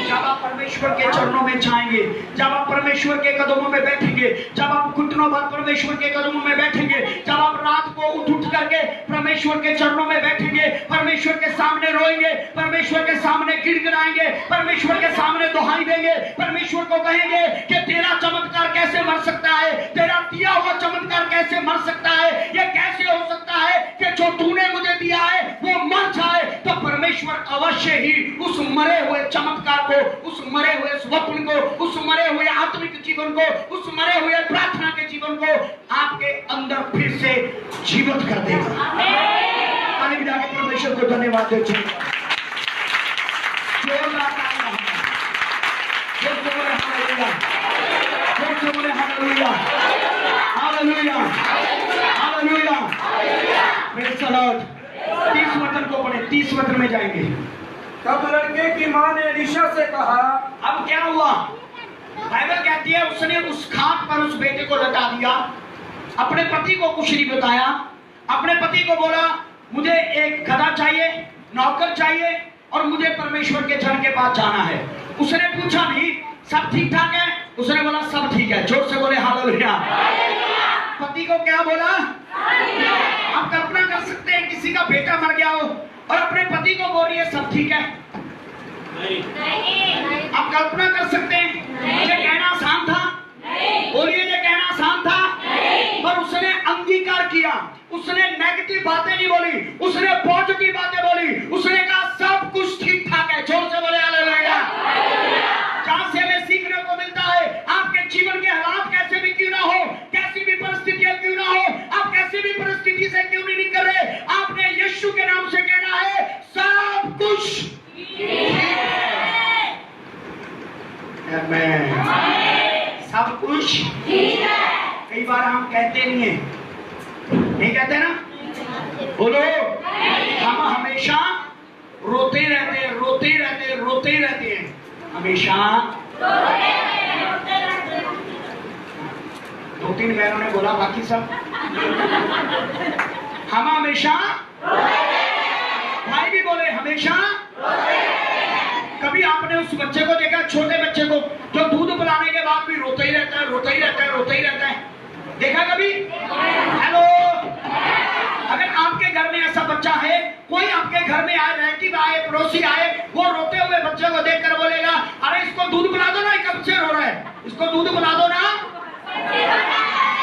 Speaker 1: जब आप परमेश्वर के चरणों में जाएंगे, जब आप परमेश्वर के कदमों में बैठेंगे, जब आप घुटनों पर परमेश्वर के कदमों में बैठेंगे, जब आप रात को उठ करके परमेश्वर के चरणों में बैठेंगे, परमेश्वर के सामने रोएंगे, परमेश्वर के सामने गिड़गिड़ाएंगे, परमेश्वर के सामने दुहाई देंगे, परमेश्वर को कहेंगे कि तेरा चमत्कार कैसे मर सकता है, तेरा दिया हुआ चमत्कार कैसे मर सकता है, ये कैसे हो सकता है कि जो तूने मुझे दिया है वो मर जाए। तो परमेश्वर अवश्य ही उस मरे हुए चमत्कार को, उस मरे हुए स्वप्न को, उस मरे हुए आत्मिक जीवन को, उस मरे हुए प्रार्थना के जीवन को आपके अंदर फिर से जीवित कर देगा। ताली बजा के परमेश्वर को धन्यवाद देते हैं। Hallelujah, hallelujah, praise the Lord. 30 वचन को पढ़े, 30 वचन में जाएंगे।
Speaker 2: तब लड़के की मां ने एलीशा से कहा,
Speaker 1: अब क्या हुआ? बाइबल कहती है उसने उस खाट पर उस बेटे को लटा दिया, अपने पति को कुछ नहीं बताया, अपने पति को बोला मुझे एक गधा चाहिए, नौकर चाहिए और मुझे परमेश्वर के जन के पास जाना है। उसने पूछा नहीं सब ठीक ठाक है, उसने बोला सब ठीक है। जोर से बोले हालेलुया। पति को क्या बोला? आप कल्पना कर सकते हैं किसी का बेटा मर गया हो और अपने पति को बोल रही है सब ठीक है? आप कल्पना कर सकते हैं? ये कहना आसान था? बोलिए, ये कहना आसान था? पर उसने अंगीकार किया, उसने नेगेटिव बातें नहीं बोली, उसने पॉजिटिव बातें बोली, उसने कहा सब कुछ ठीक ठाक है। जोर से बोले हालेलुया। जहां से हमें सीखने को मिलता है, आपके जीवन के हालात कैसे भी क्यों ना हो, कैसी भी परिस्थितियां क्यों ना हो, आप कैसी भी परिस्थिति से क्यों नहीं निकल रहे, आपने यीशु के नाम से कहना है सब कुछ ठीक है। आमीन। सब कुछ ठीक है। कई बार हम कहते नहीं है, नहीं कहते ना? बोलो, हम हमेशा रोते रहते हैं, रोते रहते हैं, रोते रहते हैं, हमेशा। 2-3 बहनों ने बोला, बाकी सब हम हमेशा, भाई भी बोले हमेशा। कभी आपने उस बच्चे को देखा, छोटे बच्चे को, जो दूध पिलाने के बाद भी रोता ही रहता है, रोता ही रहता है, रोता ही रहता है? देखा कभी? हेलो, अगर आपके घर में ऐसा बच्चा है, कोई आपके घर में आए, रिलेटिव आए, पड़ोसी आए, वो रोते हुए बच्चे को देखकर बोलेगा अरे इसको दूध पिला दो ना, ये कब से रो रहा है, इसको दूध पिला दो ना।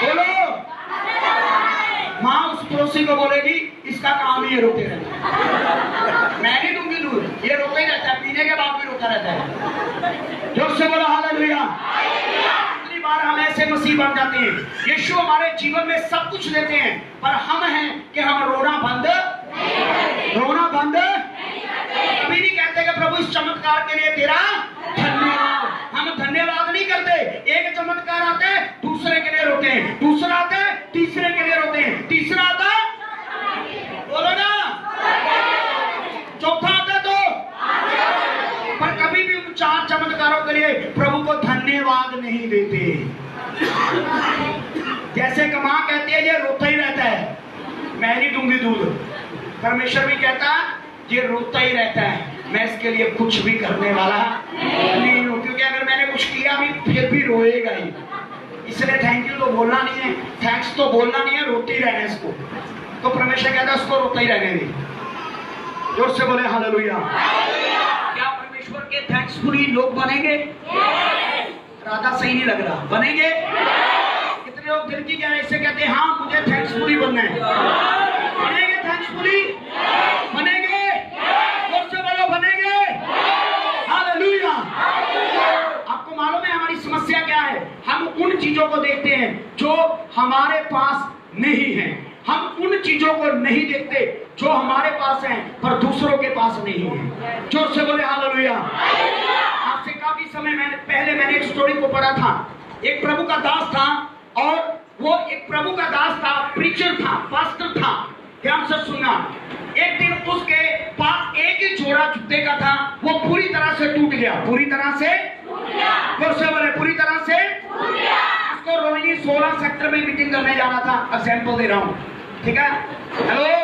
Speaker 1: बोलो, माँ उस पड़ोसी को बोलेगी इसका काम ही है रोते रहना, मैं नहीं दूंगी दूध, ये रोता ही रहता है, पीने के बाद भी रोता रहता है। जोर से बोलो हालेलुया। कितनी बार हम ऐसे मसीह बन जाते हैं, यीशु हमारे जीवन में सब कुछ देते हैं, पर हम हैं कि हम रोना बंद कभी नहीं कहते कि प्रभु इस चमत्कार के लिए तेरा धन्यवाद। हम धन्यवाद नहीं करते। एक चमत्कार आता है, दूसरे के लिए रोते हैं, दूसरा आता है, तीसरे के लिए रोते हैं, तीसरा आता है, बोलो ना, चौथा आता है, तो पर कभी भी उन 4 चमत्कारों के लिए प्रभु को धन्यवाद नहीं देते। जैसे कि मां कहती है ये रोता ही रहता है, मैं नहीं दूंगी दूध, परमेश्वर भी कहता है ये रोता ही रहता है, मैं इसके लिए कुछ भी करने वाला नहीं हूं, क्योंकि अगर मैंने कुछ किया भी फिर भी रोएगा ही। इसलिए थैंक यू तो बोलना नहीं है, थैंक्स तो बोलना नहीं है, रोते ही रहना है इसको। तो परमेश्वर कहता है उसको रोता ही रहने दे। जोर से बोले हालेलुया। क्या परमेश्वर परमेश्वर के थैंक्सफुली लोग बनेंगे? राधा सही नहीं लग रहा, बनेंगे? कितने लोग दिल की गहराई से कहते हैं हाँ मुझे थैंक्सफुली बनना है? बनेंगे थैंक्सफुली? बनेंगे? जोर से बोलो बनेंगे? हालेलुया। आपको मालूम है हमारी समस्या क्या है? हम उन चीजों को देखते हैं जो हमारे पास नहीं है। हम उन चीजों को नहीं देखते जो हमारे पास हैं पर दूसरों के पास नहीं है। जोर से बोले हालेलुया। आपसे काफी समय पहले मैंने एक स्टोरी को पढ़ा था। एक प्रभु का दास था और वो एक प्रभु का दास था, प्रीचर था, पास्टर था। ध्यान से सुनना। एक दिन उसके पास एक ही जोड़ा जूते का था, वो पूरी तरह से टूट गया। पूरी तरह से? जोर से बोले पूरी तरह से? उसको रोहिणी 16 सेक्टर में मीटिंग करने जाना था। एग्जाम्पल दे रहा हूँ, ठीक है? हेलो,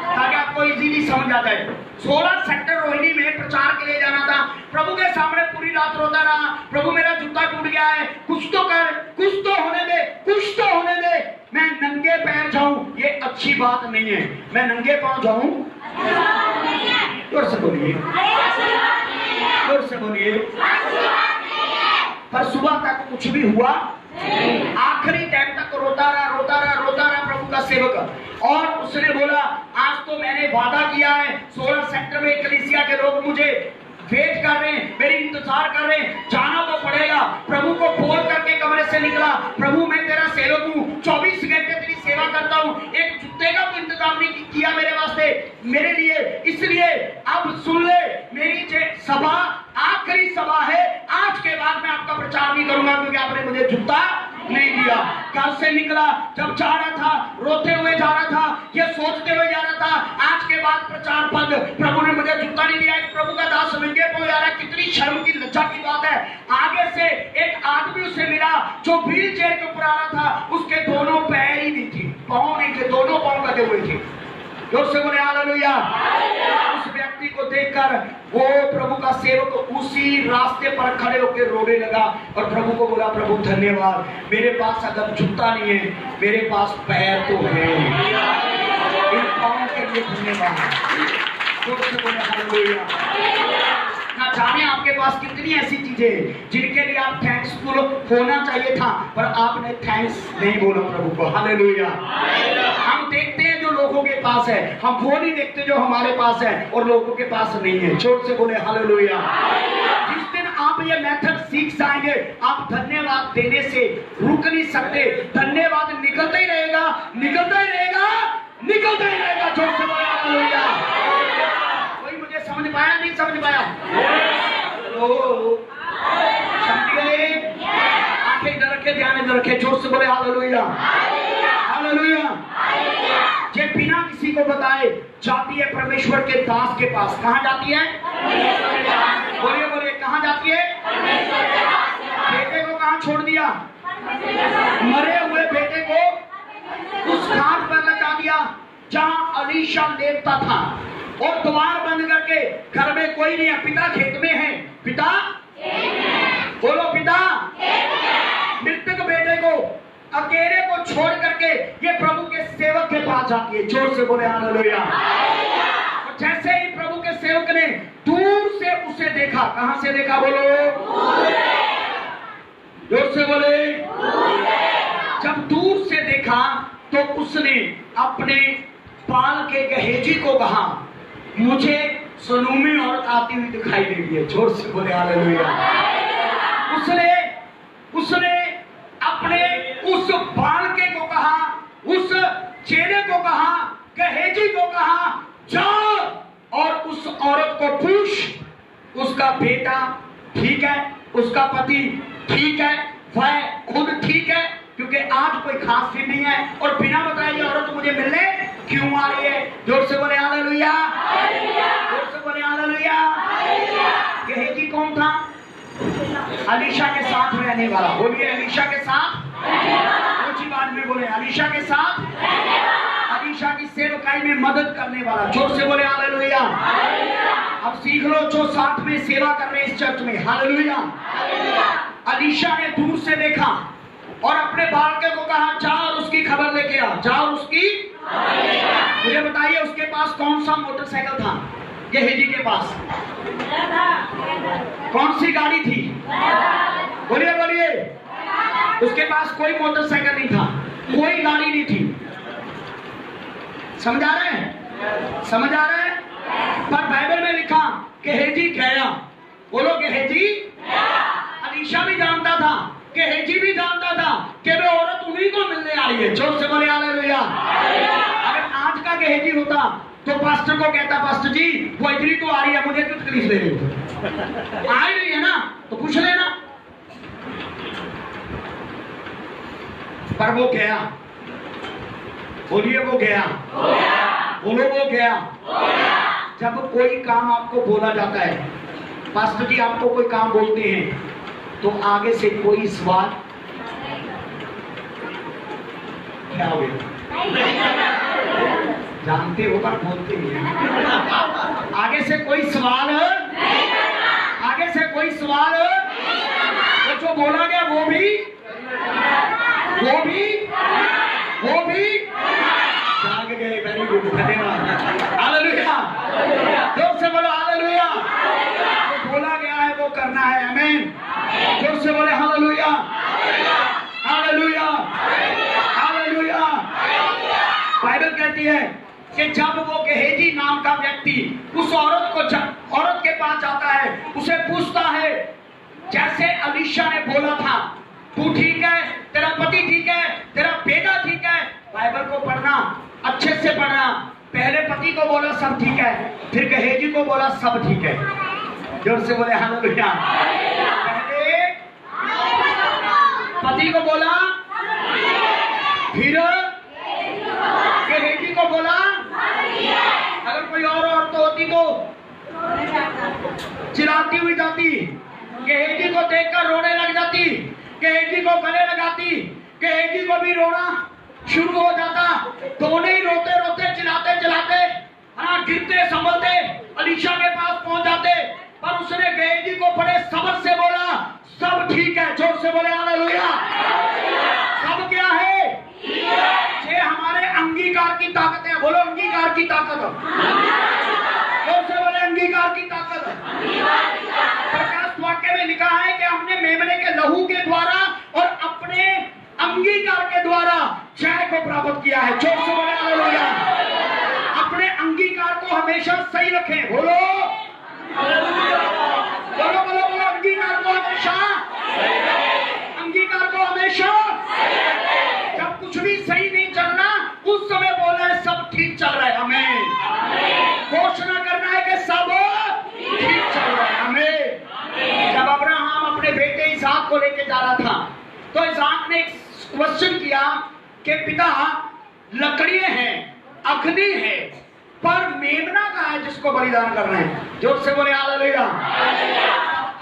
Speaker 1: ताकि आपको इजीली समझ आ जाए। 16 सेक्टर रोहिणी में प्रचार के लिए जाना था। प्रभु के सामने पूरी रात रोता रहा, प्रभु मेरा जूता टूट गया है, कुछ तो कर, कुछ तो होने दे, कुछ तो होने दे। मैं नंगे पैर जाऊं ये अच्छी बात नहीं है, मैं नंगे पांव जाऊं? जोर से बोलिए, जोर से बोलिए। पर सुबह तक कुछ भी हुआ, आखिरी टाइम तक रोता रहा प्रभु का सेवक। और उसने बोला आज तो मैंने वादा किया है, 16 सेक्टर में कलीसिया के लोग मुझे वेट कर रहे हैं, मेरी इंतजार कर रहे हैं, जाना तो पड़ेगा। प्रभु को फोन करके कमरे से निकला, प्रभु मैं तेरा सेवक हूँ, 24 घंटे तेरी सेवा करता हूँ, एक जूते का तो इंतजाम नहीं किया मेरे वास्ते, मेरे लिए, इसलिए अब सुन ले, मेरी सभा आखिरी सभा है, आज के बाद मैं आपका प्रचार नहीं करूंगा क्योंकि आपने मुझे जूता नहीं दिया। घर से निकला, जब जा रहा था रोते हुए जा रहा था, ये सोचते हुए जा रहा था आज के बाद प्रचार बंद, प्रभु ने मुझे जूता नहीं दिया। एक प्रभु का दास नंगे पांव जा रहा है, कितनी शर्म की लज्जा की बात है। आगे से एक आदमी उसे मिला जो व्हील चेयर के ऊपर आ रहा था, उसके दोनों पैर ही नहीं थे, पांव नहीं थे, दोनों पांव कटे हुए थे। जोर से बोले हालेलुया। उस व्यक्ति को देखकर वो प्रभु का सेवक उसी रास्ते पर खड़े होकर रोने लगा और प्रभु को बोला प्रभु धन्यवाद, मेरे पास अगर जूता नहीं है, मेरे पास पैर तो है, इन पांव के लिए धन्यवाद। जोर से बोले हालेलुया। ना जाने आपके पास कितनी ऐसी चीजें हैं जिनके लिए आप थैंक्सफुल होना चाहिए था पर आपने थैंक्स नहीं बोला प्रभु को। हालेलुया। हम देखते हैं जो लोगों के पास है, हम वो नहीं देखते जो हमारे पास है और लोगों के पास नहीं है। जोर से बोले हालेलुया। जिस दिन आप ये मेथड सीख जाएंगे आप धन्यवाद देने से रुक नहीं सकते, धन्यवाद निकलता ही रहेगा, निकलता ही रहेगा, निकलता ही रहेगा। जोर से बोले हालेलुया। मुझे समझ पाया नहीं समझ पाया? समझ गए? आंखें इधर रखे, ध्यान इधर रखे, जोर से बोले हालेलुया। हालेलुया। जे बिना किसी को बताए जाती है परमेश्वर के दास के पास। कहाँ जाती है? बोलिए बोलिए, कहाँ जाती है? बेटे को कहाँ छोड़ दिया? मरे हुए बेटे को उस घाट पर लगा दिया जहाँ अलीशा देवता था और द्वार बंद करके, घर में कोई नहीं है, पिता खेत में है, पिता बोलो पिता, मृतक बेटे को अकेले को छोड़ करके ये प्रभु के सेवक के पास जाती है। जोर से बोले हालेलुया। और जैसे ही प्रभु के सेवक ने दूर से उसे देखा, कहां से देखा बोलो? जोर से बोले। जब दूर से देखा तो उसने अपने पाल के गहेजी को कहा मुझे सुनूमी औरत आती हुई दिखाई दे रही है। जोर से बोले हालेलुया। उसने अपने उस बालके को कहा, उस चेले को कहा, गहेजी को कहा जाओ और उस औरत को पूछ उसका बेटा ठीक है, उसका पति ठीक है, वह खुद ठीक है, क्योंकि आज कोई खास चीज नहीं है और बिना बताए ये औरत मुझे मिलने क्यों आ रही है। जोर से बोले हालेलुया। जोर से बोले हालेलुया। गहेजी कौन था? अलीशा के साथ रहने वाला। बोलिए अलीशा के साथ, ऊंची बात में बोले अलीशा के साथ, अलीशा की सेवकाई में मदद करने वाला। जोर से बोले हालेलुया। अब सीख लो जो साथ में सेवा कर रहे इस चर्च में। हालेलुया। अलीशा ने दूर से देखा और अपने बालके को कहा जाओ और उसकी खबर लेके आ, जाओ उसकी। मुझे बताइए उसके पास कौन सा मोटरसाइकिल था? गहेजी के पास कौन सी गाड़ी थी? बोलिए बोलिए। उसके पास कोई मोटरसाइकिल नहीं था, कोई गाड़ी नहीं थी। समझ आ रहे हैं? समझ आ रहे हैं? पर बाइबल में लिखा गेहजी गया। बोलो गेहजी। अलीशा भी जानता था, गेहजी भी जानता था कि वे औरत उन्हीं को मिलने आई है। जोर से बोले हालेलुया। अगर आज का गेहजी होता तो पास्टर को कहता, पास्टर जी वो इधर तो आ रही है, मुझे क्यों तकलीफ दे रही हो? आ ही रही है ना तो पूछ लेना। पर वो गया। बोलिए वो गया। बोलो वो गया। जब कोई काम आपको बोला जाता है, पास्टर जी आपको कोई काम बोलते हैं, तो आगे से कोई सवाल क्या हो गया? जानते हो पर बोलते नहीं। आगे से कोई सवाल, आगे से कोई सवाल, तो जो बोला गया वो भी जाग गए। वेरी गुड, धन्यवाद। हालेलुया। जोर से बोलो हालेलुया। जो बोला गया है वो करना है। आमीन। जोर से बोले हालेलुया। हालेलुया। हालेलुया। बाइबल कहती है कि जब वो गेहजी नाम का व्यक्ति उस औरत के पास जाता है, उसे पूछता है जैसे अलीशा ने बोला था, तू ठीक है, तेरा पति ठीक है, तेरा बेटा ठीक है। बाइबल को पढ़ना, अच्छे से पढ़ना। पहले पति को बोला सब ठीक है, फिर गेहजी को बोला सब ठीक है। जोर से बोले हालेलुया। पहले पति को बोला, फिर गेहजी को बोला। अगर कोई और औरत होती तो चिल्लाती हुई जाती, गेहजी को देखकर रोने लग जाती, गेहजी को गले लगाती, गेहजी को भी रोना शुरू हो जाता। दोनों ही रोते रोते चिल्लाते चिल्लाते गिरते संभलते अलीशा के पास पहुंच जाते। पर उसने गेहजी को बड़े सब्र से बोला सब ठीक है। जोर से बोले हालेलुया। सब क्या है? ये हमारे अंगीकार की ताकत है। बोलो अंगीकार की ताकत। जोर से बोले अंगीकार की ताकत। प्रकाश वाक्य में लिखा है कि हमने मेमने के लहू के द्वारा और अपने अंगीकार के द्वारा जय को प्राप्त किया है। जोर से बोले हालेलुया। अपने अंगीकार को हमेशा सही रखें। बोलो बोलो बोलो बोलो। अंगीकार को हमेशा, अंगीकार को हमेशा। जब कुछ भी सही नहीं चल रहा उस समय बोलना है सब ठीक चल रहा है। हमें घोषणा करना है कि सब ठीक चल रहा है। हमें जब अब्राहम अपने बेटे इसहाक को लेकर जा रहा था तो इसहाक ने एक क्वेश्चन किया कि पिता लकड़ियां हैं, अग्नि है, पर मेमना कहाँ है जिसको बलिदान करना है? जोर से बोले हालेलुया।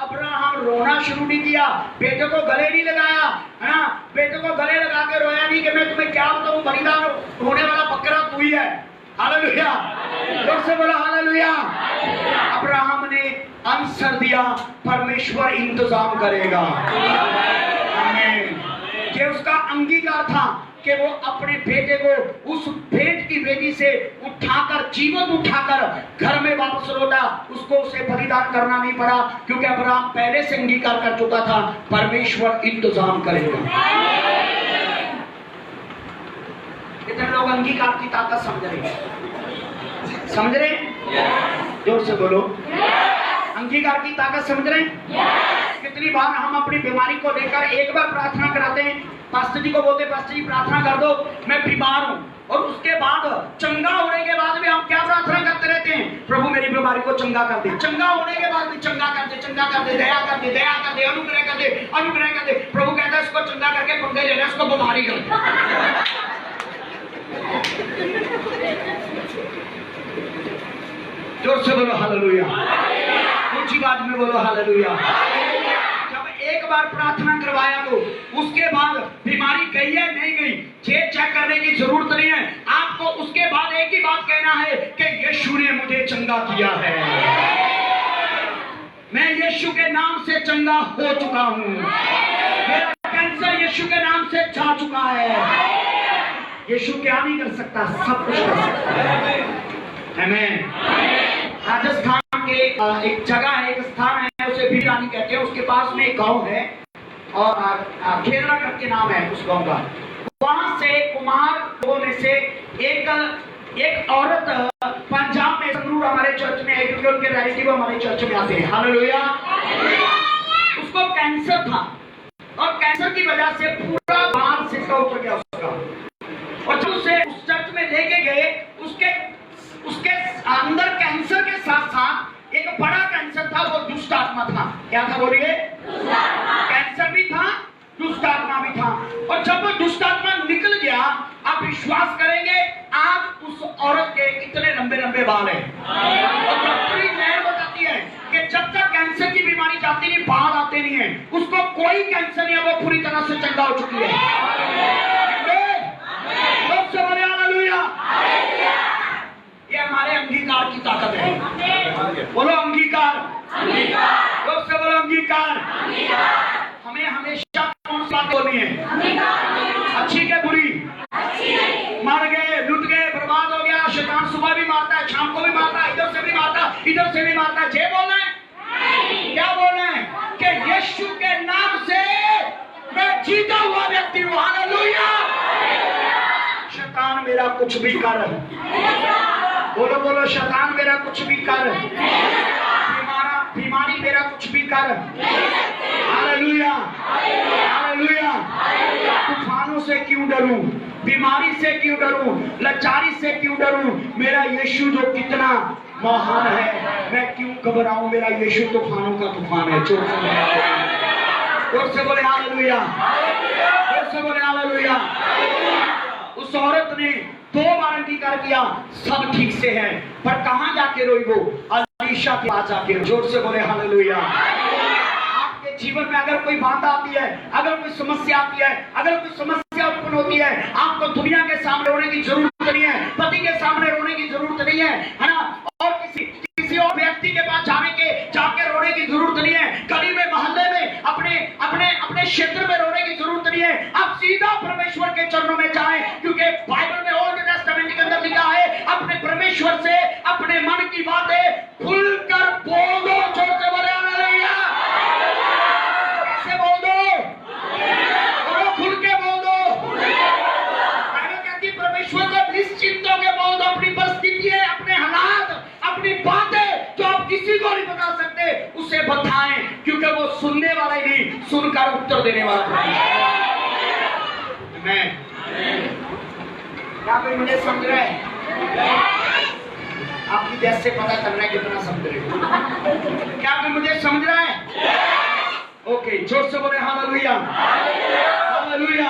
Speaker 1: अब्राहम रोना शुरू नहीं किया, बेटे को गले नहीं लगाया, है ना? बेटे को गले लगा के रोया नहीं कि मैं तुम्हें क्या बताऊं, बलिदान होने वाला बकरा तू ही है। हालेलुया। जोर से बोला हालेलुया। अब्राहम ने आंसर दिया परमेश्वर इंतजाम करेगा। आमीन। ये उसका अंगीकार था कि वो अपने बेटे को उस भेंट की वेदी से उठाकर, जीवित उठाकर घर में वापस लौटा। उसको उसे बलिदान करना नहीं पड़ा क्योंकि अब्राहम पहले से अंगीकार कर चुका था परमेश्वर इंतजाम करेगा। इतने लोग अंगीकार की ताकत समझ रहे, समझ रहे? जोर से बोलो अंगीकार की ताकत समझ रहे? कितनी बार हम अपनी बीमारी को लेकर एक बार प्रार्थना कराते हैं, पास्टर जी को बोलते पास्टर जी प्रार्थना कर दो मैं बीमार हूँ, और उसके बाद चंगा होने के बाद भी हम क्या प्रार्थना करते रहते हैं? प्रभु मेरी बीमारी को चंगा कर दे। चंगा होने के बाद भी चंगा कर दे, चंगा कर दे, दया कर दे, दया कर दे, अनुग्रह कर दे, अनुग्रह कर दे। प्रभु कहता है इसको चंगा करके पंगे ले ले, इसको बीमारी कर दे। जोर से बोलो हालेलुया। ऊंची बात में बोलो हालेलुया। जब एक बार प्रार्थना करवाया तो उसके बाद बीमारी गई है नहीं गई ये चेक करने की जरूरत नहीं है। आपको उसके बाद एक ही बात कहना है कि यीशु ने मुझे चंगा किया है, मैं यीशु के नाम से चंगा हो चुका हूँ, मेरा कैंसर यीशु के नाम से जा चुका है। यीशु क्या नहीं कर सकता? सब कुछ कर सकता है। आमीन। राजस्थान के एक जगह है, एक स्थान है, उसे वीरानी कहते हैं। उसके पास में एक गांव है और खेरला करके नाम है उस गांव का। वहां से कुमार लोगों में से एक औरत पंजाब में, संगरूर हमारे चर्च में है, क्योंकि उनके रिलेटिव हमारे चर्च में आते हैं। हालेलुया। उसको कैंसर था और कैंसर की वजह से पूरा बाल सिसका उतर गया उसका। और जब उसे उस चर्च में लेके गए, उसके अंदर कैंसर के साथ साथ एक बड़ा कैंसर था, वो दुष्ट आत्मा था। क्या था बोलिए? कैंसर भी था, दुष्ट आत्मा भी था। और जब वो दुष्ट आत्मा निकल गया, आप विश्वास करेंगे, आज उस औरत के इतने लंबे लंबे बाल हैं। और डॉक्टरी लहर बताती है कि जब तक कैंसर की बीमारी जाती नहीं, बाल आते नहीं है, उसको कोई कैंसर नहीं है, वो पूरी तरह से चंगा हो चुकी है। ये हमारे अंगीकार की ताकत है। बोलो अंगीकार। लोग से बोलो अंगीकार। हमें हमेशा कौन सी बात बोलनी है? अच्छी के बुरी? मर गए, लुट गए, बर्बाद हो गया, शैतान सुबह भी मारता है, शाम को भी मारता है, इधर से भी मारता है, इधर से भी मारता है। जे बोलना है? क्या बोलना है? कि यीशु के नाम से मैं जीता हुआ व्यक्ति हूं। हालेलुया। शैतान मेरा कुछ भी कर, बोलो बोलो, शैतान मेरा कुछ भी कर, बीमारी मेरा कुछ भी कर। हालेलुया। हालेलुया। तूफानों से क्यों डरूं, बीमारी से क्यों डरूं, लाचारी से क्यों डरूं? मेरा यीशु जो कितना महान है, मैं क्यों घबराऊं? मेरा यीशु तूफानों का तूफान है। जोर से बोले हालेलुया। जोर से बोले हालेलुया। उस औरत ने 2 बार अंगीकार किया, सब ठीक से है, पर कहां जाके रोई? वो अलीशा के पास जाके। जोर से बोले हालेलुया। आपके जीवन में अगर कोई बाधा आती है, अगर कोई समस्या आती है, अगर कोई समस्या उत्पन्न होती है, आपको दुनिया के सामने रोने की जरूरत नहीं है, पति के सामने रोने की जरूरत नहीं है ना, और किसी और व्यक्ति के पास जाके रोने की जरूरत नहीं है, गली में, मोहल्ले में, अपने क्षेत्र में रोने की जरूरत नहीं है। आप सीधा परमेश्वर के चरणों में जाएं, क्योंकि बाइबल में ओल्ड टेस्टामेंट के अंदर लिखा है, अपने परमेश्वर से अपने मन की बातें खुलकर बोल दो। जोर से बोले हालेलुया। कैसे बोल दो? बोलो, खुल के बोल दो। बाइबल कहती है परमेश्वर को निश्चिंत होकर बोल दो अपनी परिस्थितियां, अपने हालात, अपनी बातें जो आप किसी को नहीं बता सकते, उसे बताएं, क्योंकि वो सुनने वाला ही नहीं, सुनकर उत्तर देने वाला है। मैं क्या कोई मुझे समझ रहा है? आपकी देश से पता चल रहा है कितना समझ रहे हो। क्या कोई मुझे समझ रहा है? ओके, जोर से बोले हालेलुया। हालेलुया।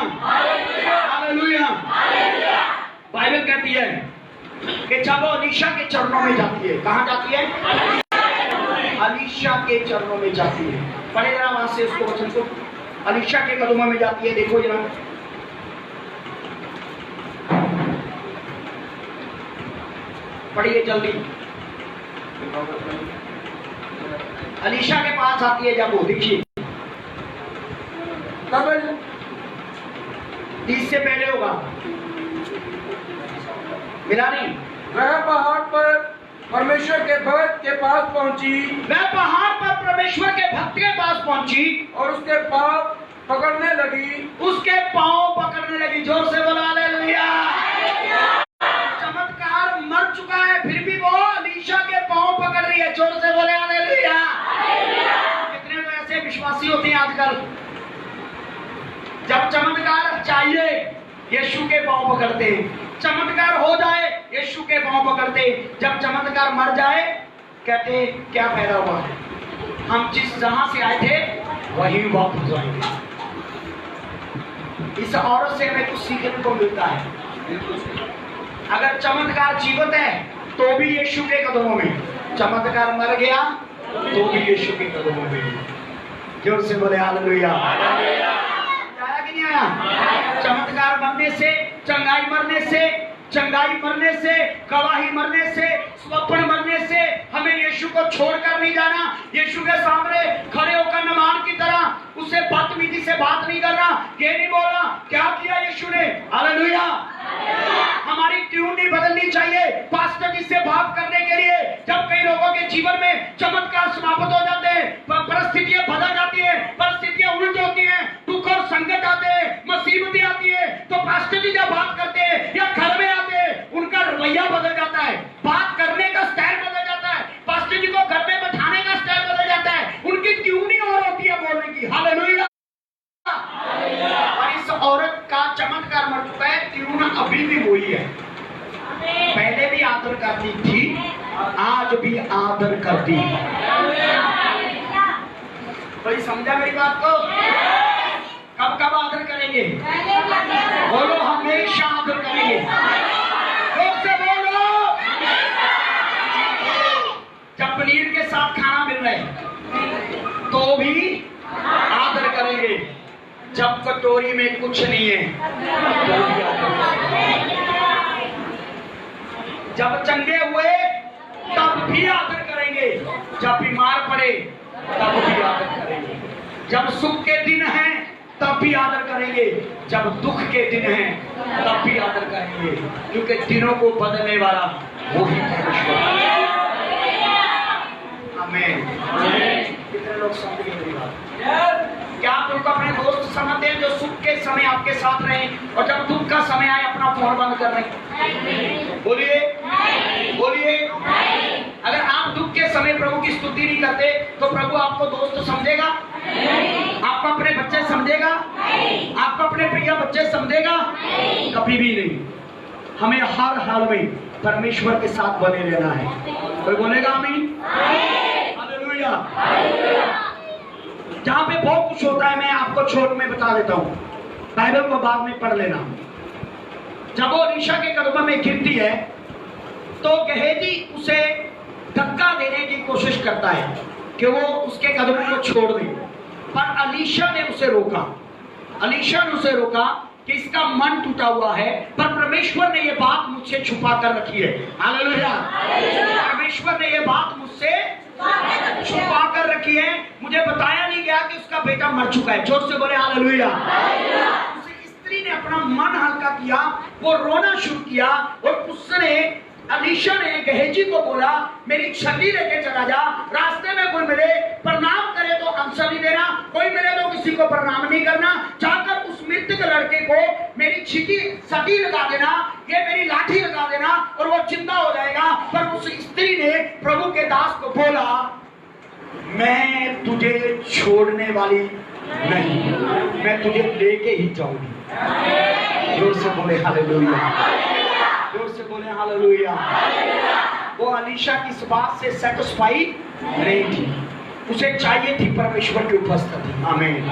Speaker 1: हालेलुया। बाइबल कहती है कि जब वो अलीशा के चरणों में जाती है, कहां जाती है? अलीशा के चरणों में जाती है। पढ़े जरा वहां से उसको वचन को। अलीशा के कदमों में जाती है, देखो जरा। पढ़िए जल्दी। अलीशा के पास आती है जब वो, देखिए तब 30 से पहले होगा, मिला नहीं।
Speaker 2: वह पहाड़ पर परमेश्वर के भक्त के पास पहुंची।
Speaker 1: वह पहाड़ पर परमेश्वर के भक्त के पास पहुंची
Speaker 2: और उसके पांव पकड़ने लगी।
Speaker 1: उसके पांव पकड़ने लगी। जोर से बोला हालेलुया। चमत्कार मर चुका है, फिर भी वो अलीशा के पांव पकड़ रही है। जोर से बोले हालेलुया। कितने तो ऐसे विश्वासी होते हैं आजकल, जब चमत्कार चाहिए यीशु के पांव पकड़ते हैं, चमत्कार हो जाए यीशु के पांव पकड़ते, जब चमत्कार मर जाए कहते क्या फायदा हुआ, हम जिस जहां से आए थे वहीं वापस जाएंगे। इस औरत से हमें कुछ सीखने को मिलता है। अगर चमत्कार जीवित है तो भी यीशु के कदमों में, चमत्कार मर गया तो भी यीशु के कदमों में। जोर से बोले हालेलुया। आया कि नहीं आया? चमत्कार मरने से, चंगाई मरने से, गवाही मरने से, स्वप्न मरने से हमें यीशु को छोड़कर नहीं जाना। यीशु के सामने खड़े होकर नमान की तरह उससे बदतमीजी से बात नहीं करना, ये नहीं बोलना क्या किया यीशु ने। हालेलुया। हमारी ट्यून नहीं बदलनी चाहिए पास्टर जी से बात करने के लिए। जब कई लोगों के जीवन में चमत्कार समाप्त हो जाते हैं, परिस्थितियां बदल जाती है, परिस्थितियां उल्ट होती हैं, दुख और संकट आते हैं, मुसीबतें आती है, तो पास्टर जी जब बात करते हैं या घर में आते हैं, उनका रवैया बदल जाता है, बात करने का स्टाइल बदल जाता है, पास्टर जी को घर में बैठाने का स्टाइल बदल जाता है, उनकी ट्यूनिंग और होती है बोलने की। हालेलुया। और इस औरत का चमत्कार मर चुका है, ट्यून अभी भी वही है, पहले भी आदर करती थी, आज भी आदर करती है। कोई समझा मेरी बात को? कब कब आदर करेंगे? बोलो हमेशा आदर करेंगे। जोर से बोलो। जब पनीर के साथ खाना मिल रहा है तो भी आदर करेंगे, जब कटोरी में कुछ नहीं है तो भी आदर करेंगे, जब चंगे हुए तब भी आदर करेंगे, जब बीमार पड़े तब भी आदर करेंगे, जब सुख के दिन हैं तब भी आदर करेंगे, जब दुख के दिन हैं तब भी आदर करेंगे, क्योंकि दिनों को बदलने वाला वो ही परमेश्वर है। आमीन। कितने लोग समझ गए मेरी बात? क्या आप उनको अपने दोस्त समझते हैं जो सुख के समय आपके साथ रहे और जब दुख का समय आए अपना फोन बंद कर रहे? बोलिए बोलिए। अगर आप दुख के समय प्रभु की स्तुति नहीं करते तो प्रभु आपको दोस्त समझेगा? आपको अपने बच्चे समझेगा? आपको अपने प्रिय बच्चे समझेगा? कभी भी नहीं। हमें हर हाल में परमेश्वर के साथ बने रहना है। कोई बोलेगा आमीन? हालेलुया। जहां पे बहुत कुछ होता है मैं आपको छोट में बता देता हूं, बाइबल को बाद में पढ़ लेना। जब वो अलीशा के कदमों में गिरती है तो गेहजी उसे धक्का देने की कोशिश करता है कि वो उसके कदमों को छोड़ दे, पर अलीशा ने उसे रोका। अलीशा ने उसे रोका कि इसका मन टूटा हुआ है, पर परमेश्वर ने ये बात मुझसे छुपा कर रखी है। हालेलुया। परमेश्वर ने ये बात मुझसे छुपा कर रखी है, मुझे बताया नहीं गया कि उसका बेटा मर चुका है। जोर से बोले हालेलुया। उस स्त्री ने अपना मन हल्का किया, वो रोना शुरू किया और उसने अलीशा ने गेहजी को बोला मेरी छड़ी लेके चला जा, रास्ते में कोई मिले प्रणाम करे तो आंसर नहीं देना, कोई मिले तो किसी को प्रणाम नहीं करना, जाकर उस मृतक लड़के को मेरी छड़ी लगा देना, ये मेरी लाठी लगा देना और वो जिंदा हो जाएगा। पर उस स्त्री ने प्रभु के दास को बोला मैं तुझे छोड़ने वाली नहीं, मैं तुझे लेके ही जाऊंगी। जोर से बोले हालेलुया। जोर से बोले हालेलुया। वो अलीशा की इस बात से सैटिस्फाई नहीं थी, उसे चाहिए थी परमेश्वर की उपस्थिति। आमीन।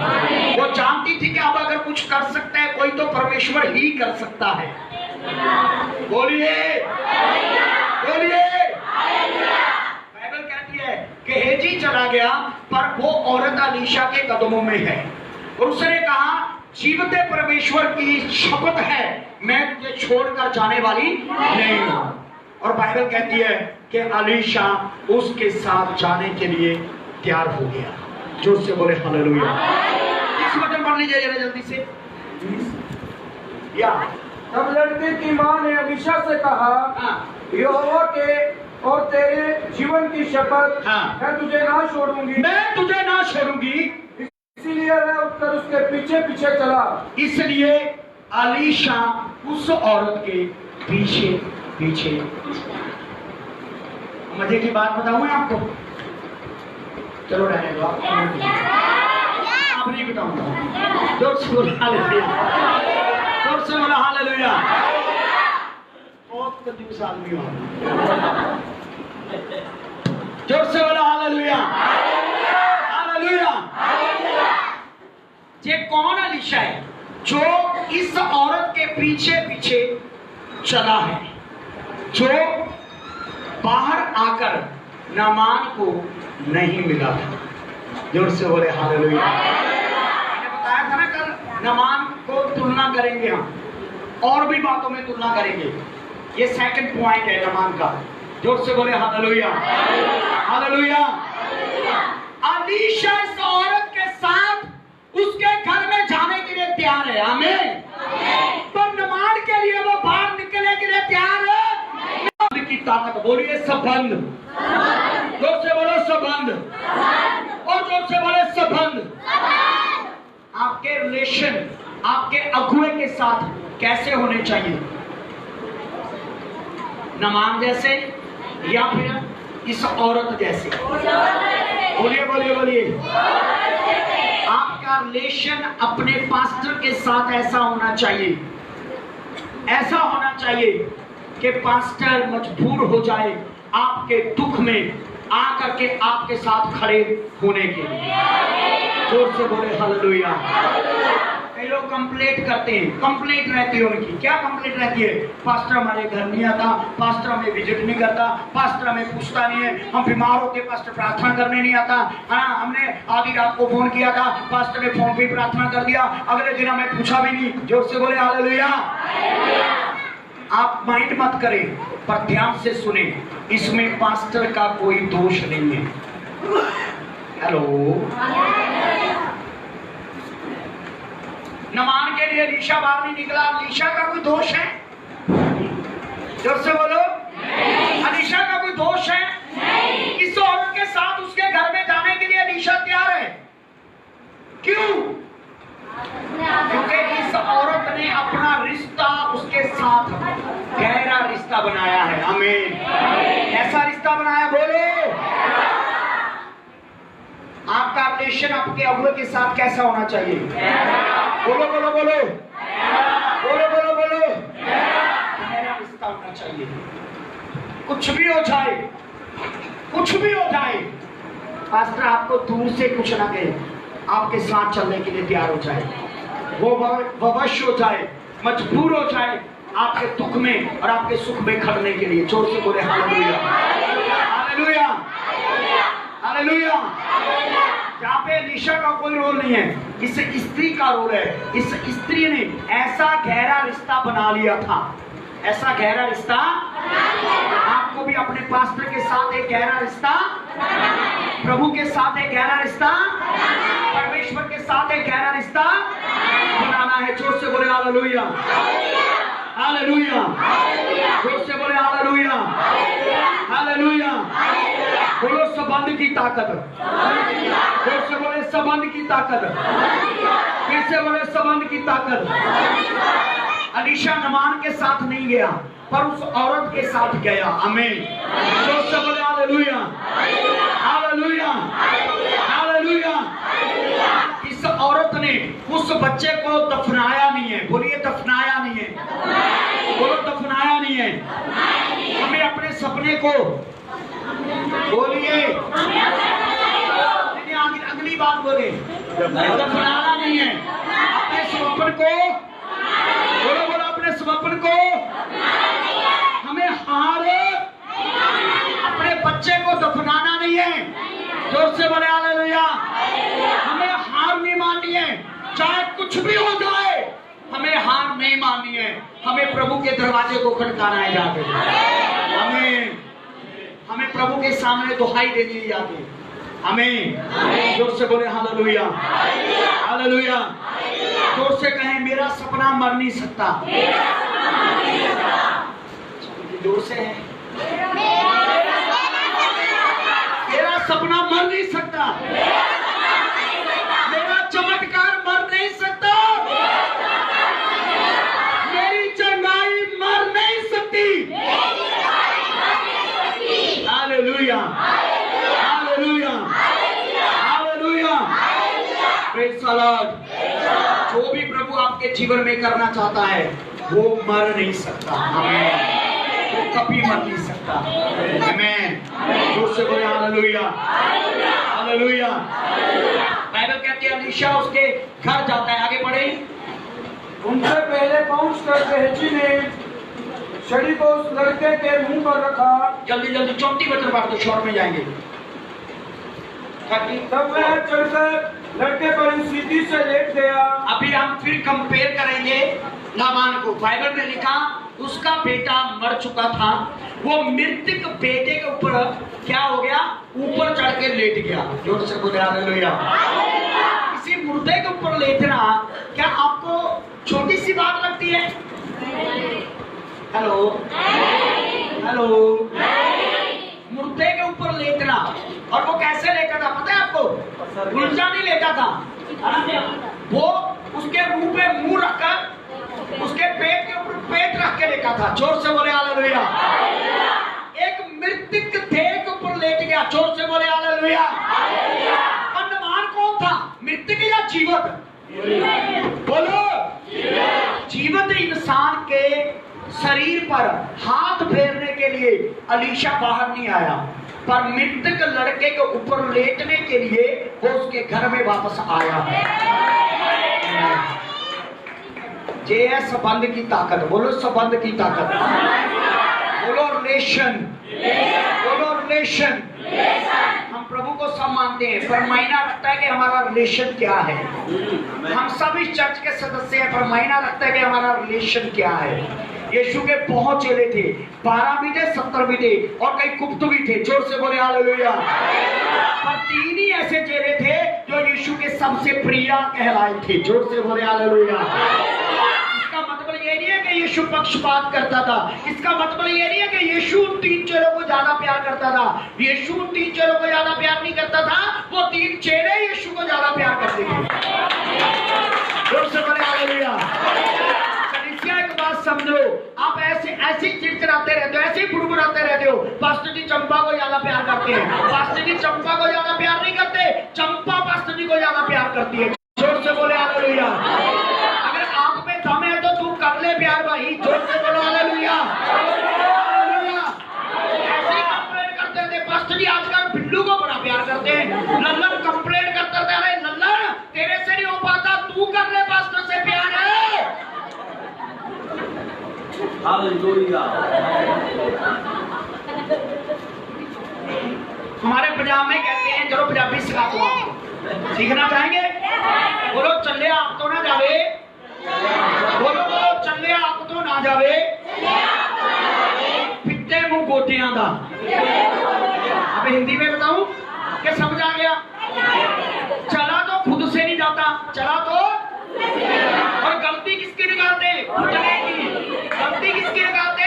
Speaker 1: वो जानती थी कि अब अगर कुछ कर सकता है कोई तो परमेश्वर ही कर सकता है। बोलिए बोलिए। बाइबल कहती है कि गेहजी चला गया पर वो औरत अलीशा के कदमों में है और उसने कहा जीवते परमेश्वर की शपथ है मैं तुझे छोड़कर जाने वाली नहीं हूं। और बाइबल कहती है कि अलीशा उसके साथ जाने के लिए तैयार हो गया। जोर से बोले हालेलुया। इस वचन पढ़ लीजिए जरा जल्दी से। या
Speaker 2: तब लड़के की मां ने अलीशा से कहा यहोवा के और तेरे जीवन की शपथ मैं तुझे ना छोड़ूंगी,
Speaker 1: मैं तुझे ना छोड़ूंगी।
Speaker 2: इसीलिए मैं उठकर उसके पीछे पीछे चला।
Speaker 1: इसलिए अलीशा उस औरत के पीछे पीछे। मजे की बात बताऊं आपको? चलो रहने दो, आप नहीं बताऊंगा। जोर से बोला हालेलुया। जोर से बोला हालेलुया। बहुत कंजूस आदमी हो। जोर से बोला हालेलुया। हालेलुया। ये कौन अलीशा है जो इस औरत के पीछे पीछे चला है, जो बाहर आकर नामान को नहीं मिला था? जोर से बोले हालेलुया। मैंने बताया था ना कल नामान को तुलना करेंगे हम, और भी बातों में तुलना करेंगे। ये सेकंड पॉइंट है नामान का। जोर से बोले हालेलुया। हालेलुया। अलीशा इस औरत के साथ उसके घर में जाने के लिए तैयार है। आमीन। तो नमाज के लिए वो बाहर निकलने के लिए तैयार है। की ताकत बोलिए सब बंद। जोर से बोलो संबंध, और जोर से बोले संबंध। आपके रिलेशन आपके अगुए के साथ कैसे होने चाहिए? नमान जैसे या फिर इस औरत जैसे? बोलिए बोलिए बोलिए। आपका रिलेशन अपने पास्टर के साथ ऐसा होना चाहिए, ऐसा होना चाहिए कि पास्टर मजबूर हो जाए आपके दुख में आकर के आपके साथ खड़े होने के लिए। जोर से बोले हालेलुया। कई लोग कंप्लेंट करते हैं, कंप्लेंट रहती है उनकी। क्या कंप्लेंट रहती है? पास्टर हमारे घर नहीं आता, पास्टर हमें विजिट नहीं करता, पास्टर हमें पूछता नहीं है, हम बीमार होते पास्टर प्रार्थना करने नहीं आता। हाँ, हमने आधी रात को फोन किया था, पास्टर ने फोन पे प्रार्थना कर दिया, अगले दिन हमें पूछा भी नहीं। जोर से बोले हालेलुया। आप माइंड मत करें, पर ध्यान से सुने, इसमें पास्टर का कोई दोष नहीं है। हेलो, नमान के लिए लीशा बाहर नहीं निकला, लीशा का कोई दोष है? जोर से बोलो। अलीशा का कोई दोष है? इस औरत के साथ उसके घर में जाने के लिए अलीशा तैयार है। क्यों? क्योंकि इस औरत ने अपना रिश्ता उसके साथ गहरा रिश्ता बनाया है। आमीन। ऐसा रिश्ता बनाया, बोलो। आपका रिलेशन आपके अगुए के साथ कैसा होना चाहिए? बोलो बोलो बोलो बोलो बोलो बोलो। गहरा रिश्ता होना चाहिए। कुछ भी हो जाए, कुछ भी हो जाए, पास्टर आपको दूर से कुछ ना कहे, आपके साथ चलने के लिए तैयार हो जाए। वो वश हो जाए, मजबूर हो जाए आपके दुख में और आपके सुख में खड़ने के लिए। जोर से बोले हालेलुया, हालेलुया, हालेलुया। यहाँ पे अलीशा का कोई रोल नहीं है, इस स्त्री का रोल है। इस स्त्री ने ऐसा गहरा रिश्ता बना लिया था, ऐसा गहरा रिश्ता। आपको भी अपने पास्टर के साथ एक गहरा रिश्ता, प्रभु के साथ एक गहरा रिश्ता, परमेश्वर के साथ एक गहरा रिश्ता बनाना है। जोर से बोले हालेलुया, हालेलुया। जोर से बोले हालेलुया, हालेलुया। बोलो संबंध की ताकत। जोर से बोले संबंध की ताकत। फिर से बोले संबंध की ताकत। अलीशा नमान के साथ नहीं गया, पर उस औरत के साथ गया। आमीन। जोर से बोले हालेलुया, हालेलुया, हालेलुया। इस औरत ने उस बच्चे को दफनाया नहीं है। बोलिए दफनाया नहीं है। बोलो दफनाया नहीं है। हमें अपने सपने को, बोलिए अगली बात बोले, दफनाना नहीं है। अपने समर्पण को, बोलो बोलो, अपने समर्पण को हमें हार, अपने बच्चे को दफनाना नहीं है। जोर से बोले हालेलुया। हमें हार नहीं माननी है, चाहे कुछ भी हो जाए, हमें हार नहीं माननी है। हमें प्रभु के दरवाजे को खटकाना है जाके। हमें प्रभु के सामने दुहाई देनी है जाके। आमीन। जोर से बोले हालेलुया, हालेलुया। जोर से कहें मेरा सपना मर नहीं सकता। जोर से है, मेरा सपना मर नहीं सकता, मेरा चमत्कार मर नहीं सकता, मेरी चंगाई मर नहीं सकती। Hallelujah, hallelujah, hallelujah. Praise the Lord. जो भी प्रभु आपके जीवन में करना चाहता है वो मर नहीं सकता। आमीन। वो कभी मर नहीं सकता। आमीन। जोर से बोले हालेलुया, हालेलुया। बाइबल कहती है अलीशा उसके घर जाता है। आगे बढ़े।
Speaker 2: उनसे पहले पहुंचकर गेहजी ने छड़ी को उस लड़के के मुंह पर रखा।
Speaker 1: जल्दी जल्दी 34 वचन पढ़ दो, शॉर्ट में जाएंगे।
Speaker 2: तब वह चढ़कर लड़के पर सीधी से लेट गया।
Speaker 1: अभी हम फिर कंपेयर करेंगे नामान को। बाइबल में लिखा उसका बेटा मर चुका था, वो मृतक बेटे के ऊपर क्या हो गया? ऊपर चढ़ के लेट गया। जोर से बोले हालेलुया। किसी मुर्दे के ऊपर लेटना क्या आपको छोटी सी बात लगती है? Hello, hello. मुर्दे के ऊपर लेटना और वो कैसे लेटा था पता है आपको? उल्टा नहीं लेटा था, वो उसके मुंह पे मुंह रखकर उसके पेट के ऊपर पेट रख के लेटा था। जोर से बोले हालेलुया। एक मृतक देह के ऊपर लेट गया। जोर से बोले हालेलुया। अंडमान कौन था, मृतक या जीवित? बोलो, जीवित इंसान के शरीर पर हाथ फेरने के लिए अलीशा बाहर नहीं आया, पर मृतक लड़के के ऊपर लेटने के लिए वो उसके घर में वापस आया। ये है संबंध की ताकत। बोलो संबंध की ताकत। बोलो रिलेशन। बोलो रिलेशन। हम प्रभु को सब मानते हैं, पर मायना रखता है कि हमारा रिलेशन क्या है। हम सब इस चर्च के सदस्य हैं, पर मायना रखता है कि हमारा रिलेशन क्या है। यीशु के बहुत चेले थे, 12 भी थे, 70 भी थे, और कई गुप्त भी थे। जोर से बोले हालेलुया। पर 3 ही ऐसे चेले थे जो यीशु के सबसे प्रिय कहलाए थे। जोर से बोले हालेलुया। इसका मतलब ये नहीं है कि यीशु पक्षपात करता था। इसका मतलब ये नहीं है कि यीशु उन 3 चेलों को ज्यादा प्यार करता था। यीशु उन 3 चेलों को ज्यादा प्यार नहीं करता था, वो 3 चेले यीशु को ज्यादा प्यार करते थे। जोर से बोले हालेलुया। एक बात समझो, आप ऐसे चिड़चिड़ाते रहते हो, ऐसे ही बुड़बुड़ाते रहते हो। पास्टर जी चंपा को ज्यादा प्यार करते हैं। पास्टर जी चंपा को ज्यादा प्यार नहीं करते, चंपा पास्टर जी को ज्यादा प्यार करती है। जोर से बोले हालेलुया। अगर आप में दम है तो तू कर ले प्यार भाई। जोर से बोलो हालेलुया। ऐसे ही कंप्लेंट करते थे, पास्टर जी आजकल बिल्लू को बड़ा प्यार करते हैं। लल्लन कंप्लेंट करते थे, अरे लल्लन तेरे से नहीं हो पाता, तू कर ले, पास्टर से प्यार है। हमारे पंजाब में कहते हैं, चलो पंजाबी सिखा दो आपको। सीखना चाहेंगे? बोलो चले आप तो ना जावे। बोलो बोलो चले आप तो ना जावे, पिट्टे मुंह गोटियां दा। अब हिंदी में बताऊं कि समझ आ गया? चला तो खुद से नहीं जाता, चला तो, और गलती किसकी निकालते? गलती किसकी निकालते?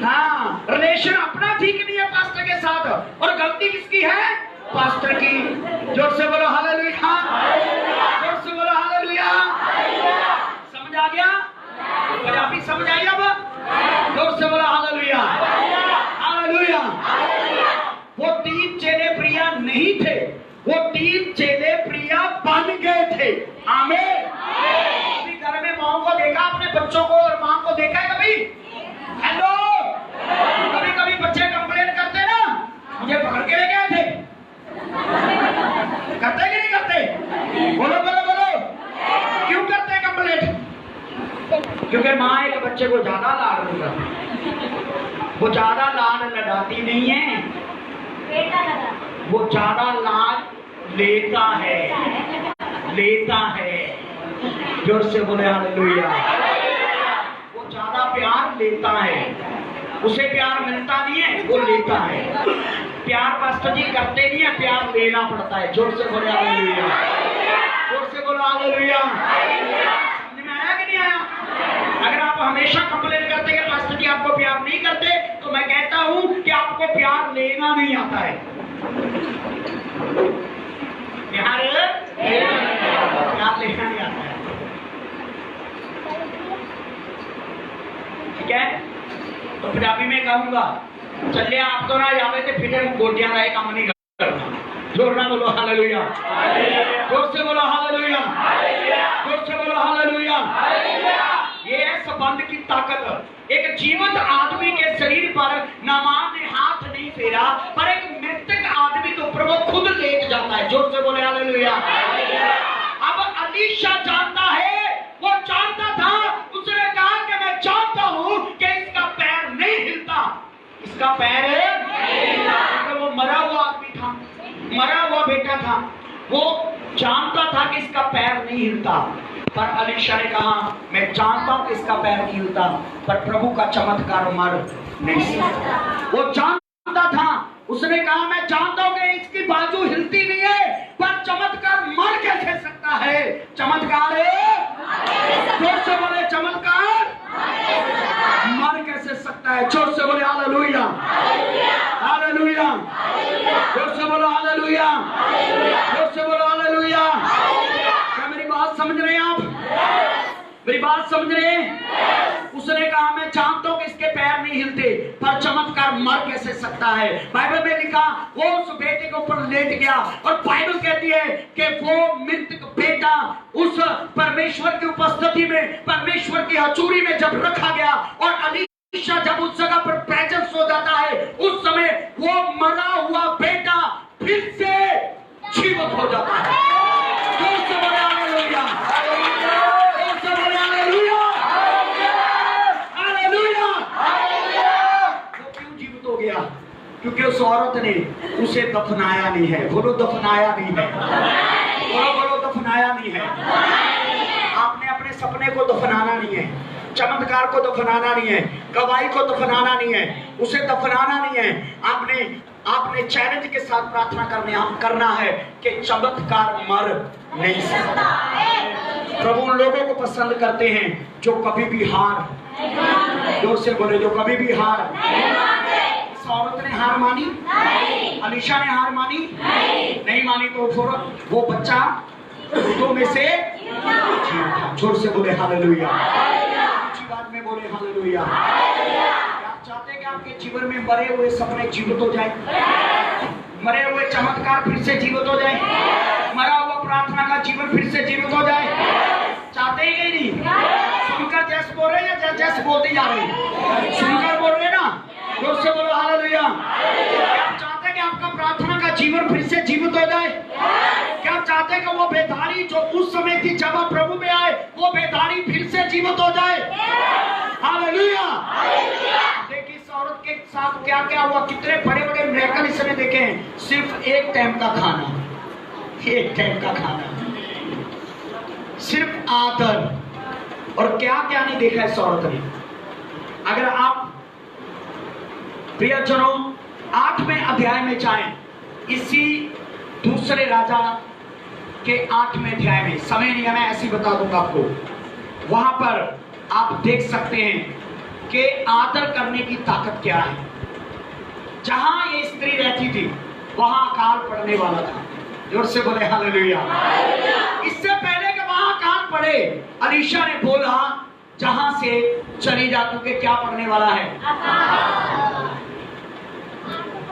Speaker 1: हाँ, रिलेशन अपना ठीक नहीं है पास्टर के साथ, और गलती किसकी है? पास्टर की। जोर से बोलो हालेलुया। जोर से बोलो हालेलुया। समझ आ गया? पंजाबी समझ आई अब? जोर से बोलो हालेलुया। हालेलुया। वो 3 चेले प्रिय नहीं थे, वो 3 चेले प्रिय बन गए थे। आमीन। घर में माओ को देखा, अपने बच्चों को और मां को देखा है कभी? हेलो, कभी कभी बच्चे कंप्लेंट करते ना, मुझे पकड़ के ले गए थे। करते कि नहीं करते? बोलो बोलो बोलो। क्यों करते कंप्लेंट? क्योंकि माँ एक बच्चे को ज्यादा लाड नहीं करती। वो ज्यादा लाड लड़ाती नहीं है, वो ज्यादा लाड लेता है, लेता है। जोर से बोले हालेलुया। वो ज्यादा प्यार लेता है, उसे प्यार मिलता नहीं है, वो लेता है। प्यार पास्टर जी करते नहीं है, प्यार लेना पड़ता है। जोर से बोले हालेलुया। जोर से बोलो हालेलुया। समझ में आया कि नहीं आया? अगर आप हमेशा कंप्लेन करते हैं पास्टर जी आपको प्यार नहीं करते, तो मैं कहता हूं कि आपको प्यार लेना नहीं आता है। प्यार लेना नहीं आता है। ठीक है? तो पंजाबी में कहूंगा, चले आप तो ना जावे थे, फिर गोटियां का काम नहीं करना। जोर ना बोलो हालेलुया। जोर से बोलो हालेलुया। जोर से बोलो हालेलुया। ये है संबंध की ताकत। एक जीवित आदमी के शरीर पर नामान ने हाथ नहीं फेरा, पर एक मृतक आदमी के ऊपर वो खुद लेट जाता है। जोर से बोले हालेलुया। अब अलीशा जानता है, वो जानता था, उसने कहा कि मैं जानता हूं कि इसका पैर नहीं हिलता। इसका पैर नहीं हिलता। वो मरा हुआ आदमी था, मरा हुआ बेटा था, वो जानता था कि इसका पैर नहीं हिलता। पर अलीशा ने कहा मैं जानता हूं कि इसका पैर नहीं हिलता, पर प्रभु का चमत्कार मर नहीं सकता। वो जानता था, उसने कहा मैं जानता हूं कि इसकी बाजू हिलती नहीं है, पर चमत्कार मर कैसे सकता है? चमत्कार जोर से बोले, चमत्कार मर कैसे सकता है? जोर से बोले हालेलुया। हालेलुया। मेरी बात समझ रहे हैं? उसने कहा मैं जानता हूं कि इसके पैर नहीं हिलते, पर चमत्कार मर कैसे सकता है। बाइबल में लिखा वो उस बेटे के ऊपर लेट गया, और बाइबल कहती है कि वो मृतक बेटा उस परमेश्वर की उपस्थिति में, परमेश्वर की हजूरी में जब रखा गया, और अलीशा जब उस जगह पर प्रेजेंस हो जाता है, उस समय वो मरा हुआ बेटा फिर से जीवित हो जाता है। जोर से बोले हालेलुया, जोर से बोले हालेलुया, हालेलुया। वो क्यों जीवित हो गया? क्योंकि उस औरत ने उसे दफनाया नहीं है। बोलो दफनाया नहीं है, बोलो बोलो दफनाया नहीं है। आपने अपने सपने को दफनाना नहीं है, चमत्कार को दफनाना नहीं है, गवाही को दफनाना नहीं है, उसे दफनाना नहीं है। आपने चैलेंज के साथ प्रार्थना करना है कि चमत्कार मर नहीं सकता। प्रभु उन लोगों को पसंद करते हैं जो कभी भी हार, जोर से बोले, जो कभी भी हार। इस औरत ने हार मानी? अलीशा ने हार मानी? नहीं मानी तो वो बच्चा मृतों में से जोर से बोले हालेलुया, अच्छी बात में बोले हालेलुया। आप चाहते हैं कि आपके जीवन में मरे हुए सपने जीवित हो जाए, मरे हुए चमत्कार फिर से जीवित हो जाए, मरा हुआ प्रार्थना का जीवन फिर से जीवित हो जाए? चाहते हैं कि नहीं? सुनकर जैसे बोल रहे हैं या जैसे बोलते जा रहे हैं? सुनकर बोल रहे हैं ना, जोर से बोलो हालेलुया। क्या आप चाहते हैं कि आपका प्रार्थना का जीवन फिर से जीवित हो जाए? क्या आप चाहते हैं कि वो बेदारी जो उस समय थी जब आप प्रभु में आए, वो बेदारी फिर से जीवित हो जाए? हालेलुया। देखिए इस औरत के साथ क्या क्या हुआ, कितने बड़े बड़े मिरेकल इसने देखे हैं। सिर्फ एक टाइम का खाना, एक टाइम का खाना, सिर्फ आदर, और क्या क्या नहीं देखा इस औरत ने। अगर आप प्रियजनों 8वें अध्याय में जाएं, इसी दूसरे राजा के 8वें अध्याय में, समय नहीं है मैं ऐसे बता दूंगा आपको, वहां पर आप देख सकते हैं कि आदर करने की ताकत क्या है। जहां ये स्त्री रहती थी वहां अकाल पड़ने वाला था। जोर से बोले हालेलुया। इससे पहले कि वहां अकाल पड़े, अलीशा ने बोला जहां से चली जा, क्योंकि क्या पड़ने वाला है?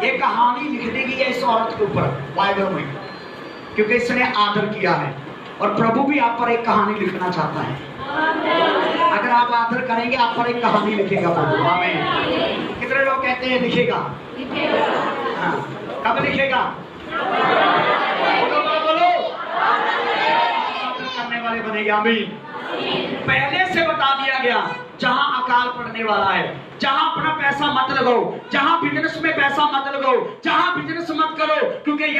Speaker 1: एक कहानी लिख दी गई है इस औरत के ऊपर बाइबल में, क्योंकि इसने आदर किया है। और प्रभु भी आप पर एक कहानी लिखना चाहता है। अगर आप आदर करेंगे आप पर एक कहानी लिखेगा प्रभु। आमीन। कितने लोग कहते हैं लिखेगा? हाँ, कब लिखेगा? बोलो बोलो बोलो, आदर करने वाले बनेंगे। आमीन। पहले से बता दिया गया जहां अकाल पड़ने वाला है, जहां अपना पैसा मत लगाओ, जहां बिजनेस में पैसा मत लगाओ, जहां बिजनेस मत करो, क्योंकि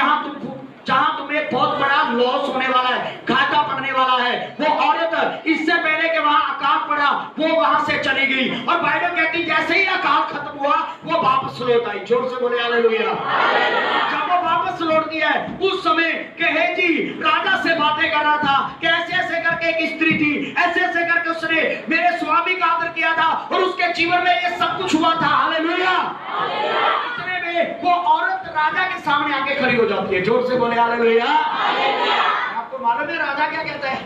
Speaker 1: जहां तुम्हें बहुत बड़ा लॉस होने वाला है, घाटा पड़ने वाला है। वो औरत इससे पहले कि वहां अकाल पड़ा वो वहां से चली गई, और बाइबल कहती जैसे ही अकाल खत्म हुआ वो वापस लौट आई। जोर से बोले हालेलुया। जब वो वापस लौटती है उस समय गेहजी राजा से बातें कर रहा था कि ऐसे ऐसे करके एक स्त्री थी, ऐसे ऐसे करके उसने मेरे स्वामी का आदर किया था और उसके जीवन में ये सब कुछ हुआ था। हालेलुया। वो औरत राजा के सामने आके खड़ी हो जाती है। जोर से बोले हालेलुया। आपको मालूम है राजा क्या कहता है?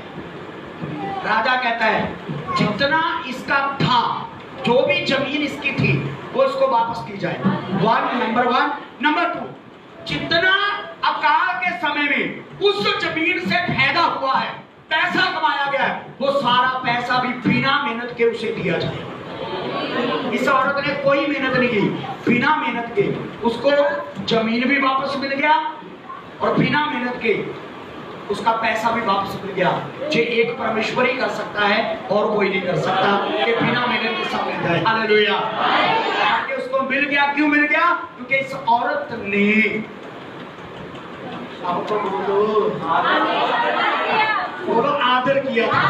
Speaker 1: राजा कहता है जितना इसका था, जो भी जमीन इसकी थी वो इसको वापस की जाए। नंबर 1। नंबर 2, जितना अकाल के समय में उस जमीन से फायदा हुआ है, पैसा कमाया गया है, वो सारा पैसा भी बिना मेहनत के उसे दिया जाए। इस औरत ने कोई मेहनत नहीं की, बिना मेहनत के उसको जमीन भी वापस मिल गया और बिना मेहनत के उसका पैसा भी वापस मिल गया। जो एक परमेश्वर ही कर सकता है और कोई नहीं कर सकता कि बिना मेहनत के सब मिल जाए। हालेलुया। आगे उसको मिल गया। क्यों मिल गया? क्योंकि इस औरत ने आपको बोलो आदर किया था।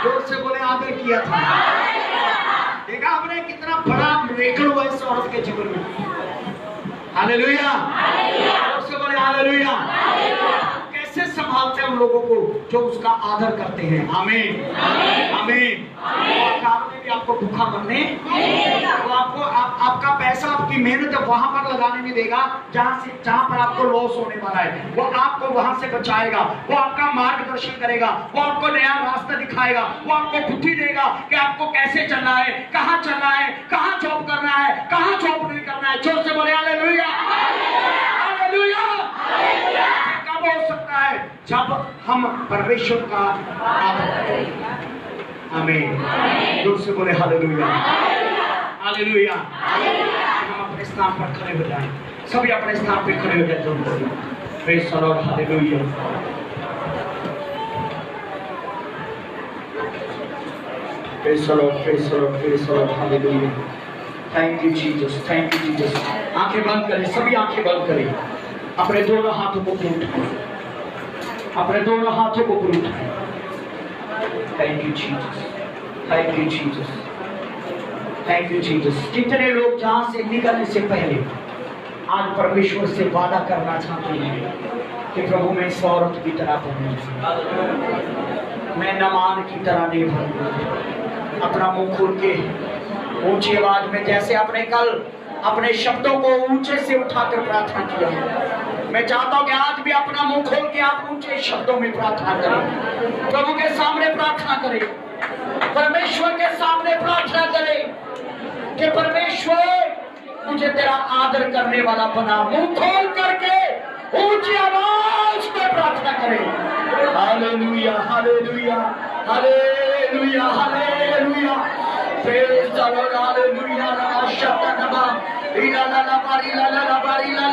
Speaker 1: जोर से बोले आदर किया था। देखा आपने कितना बड़ा मिरेकल हुआ इस औरत के जीवन में। हालेलुया। जोर से बोले हालेलुया। कैसे संभालते हैं उन लोगों को जो उसका आदर करते हैं। आमीन आमीन। काम में भी आपको भूखा मरने वो आपको आपका पैसा आपकी मेहनत वहां पर लगाने नहीं देगा जहां पर आपको लॉस होने वाला है। वो आपको वहां से बचाएगा, वो आपका मार्गदर्शन करेगा, वो आपको नया रास्ता दिखाएगा, वो आपको बुद्धि देगा कि आपको कैसे चलना है, कहां चलना है, कहां जॉब करना है, कहां जॉब नहीं करना है। जोर से बोले हालेलुया हालेलुया। कब हो सकता है? जब हम परमेश्वर का आदर करें। आमीन। जोर से बोले हालेलुया हालेलुया। हम अपने स्थान पर खड़े हो जाएं, सभी अपने स्थान पर खड़े हो जाए। Praise the lord hallelujah. Praise the Lord praise the Lord praise the lord hallelujah. Thank you Jesus thank you Jesus. आंखें बंद करें, सभी आंखें बंद करें, अपने दोनों हाथों को ऊपर उठाएं, अपने दोनों हाथों को ऊपर उठाएं। Thank you Jesus thank you Jesus thank you Jesus. कितने लोग जहां से निकलने से पहले आज परमेश्वर से वादा करना चाहते हैं कि प्रभु मैं इस औरत की तरह बनूंगा, मैं नमान की तरह नहीं बनूंगा। अपना मुंह खोल के ऊंची आवाज में, जैसे आपने कल अपने शब्दों को ऊंचे से उठाकर प्रार्थना किया, मैं चाहता हूं कि आज भी अपना मुंह खोल के आप ऊंचे शब्दों में प्रार्थना करें, प्रभु के सामने प्रार्थना करें, परमेश्वर के सामने प्रार्थना करें कि परमेश्वर मुझे तेरा आदर करने वाला बना। मुंह खोल करके ऊंची आवाज में प्रार्थना करें। Hallelujah hallelujah hallelujah hallelujah. Praise the lord hallelujah. ला शब्द नबा इला ला ला बारी ला ला ला बारी ला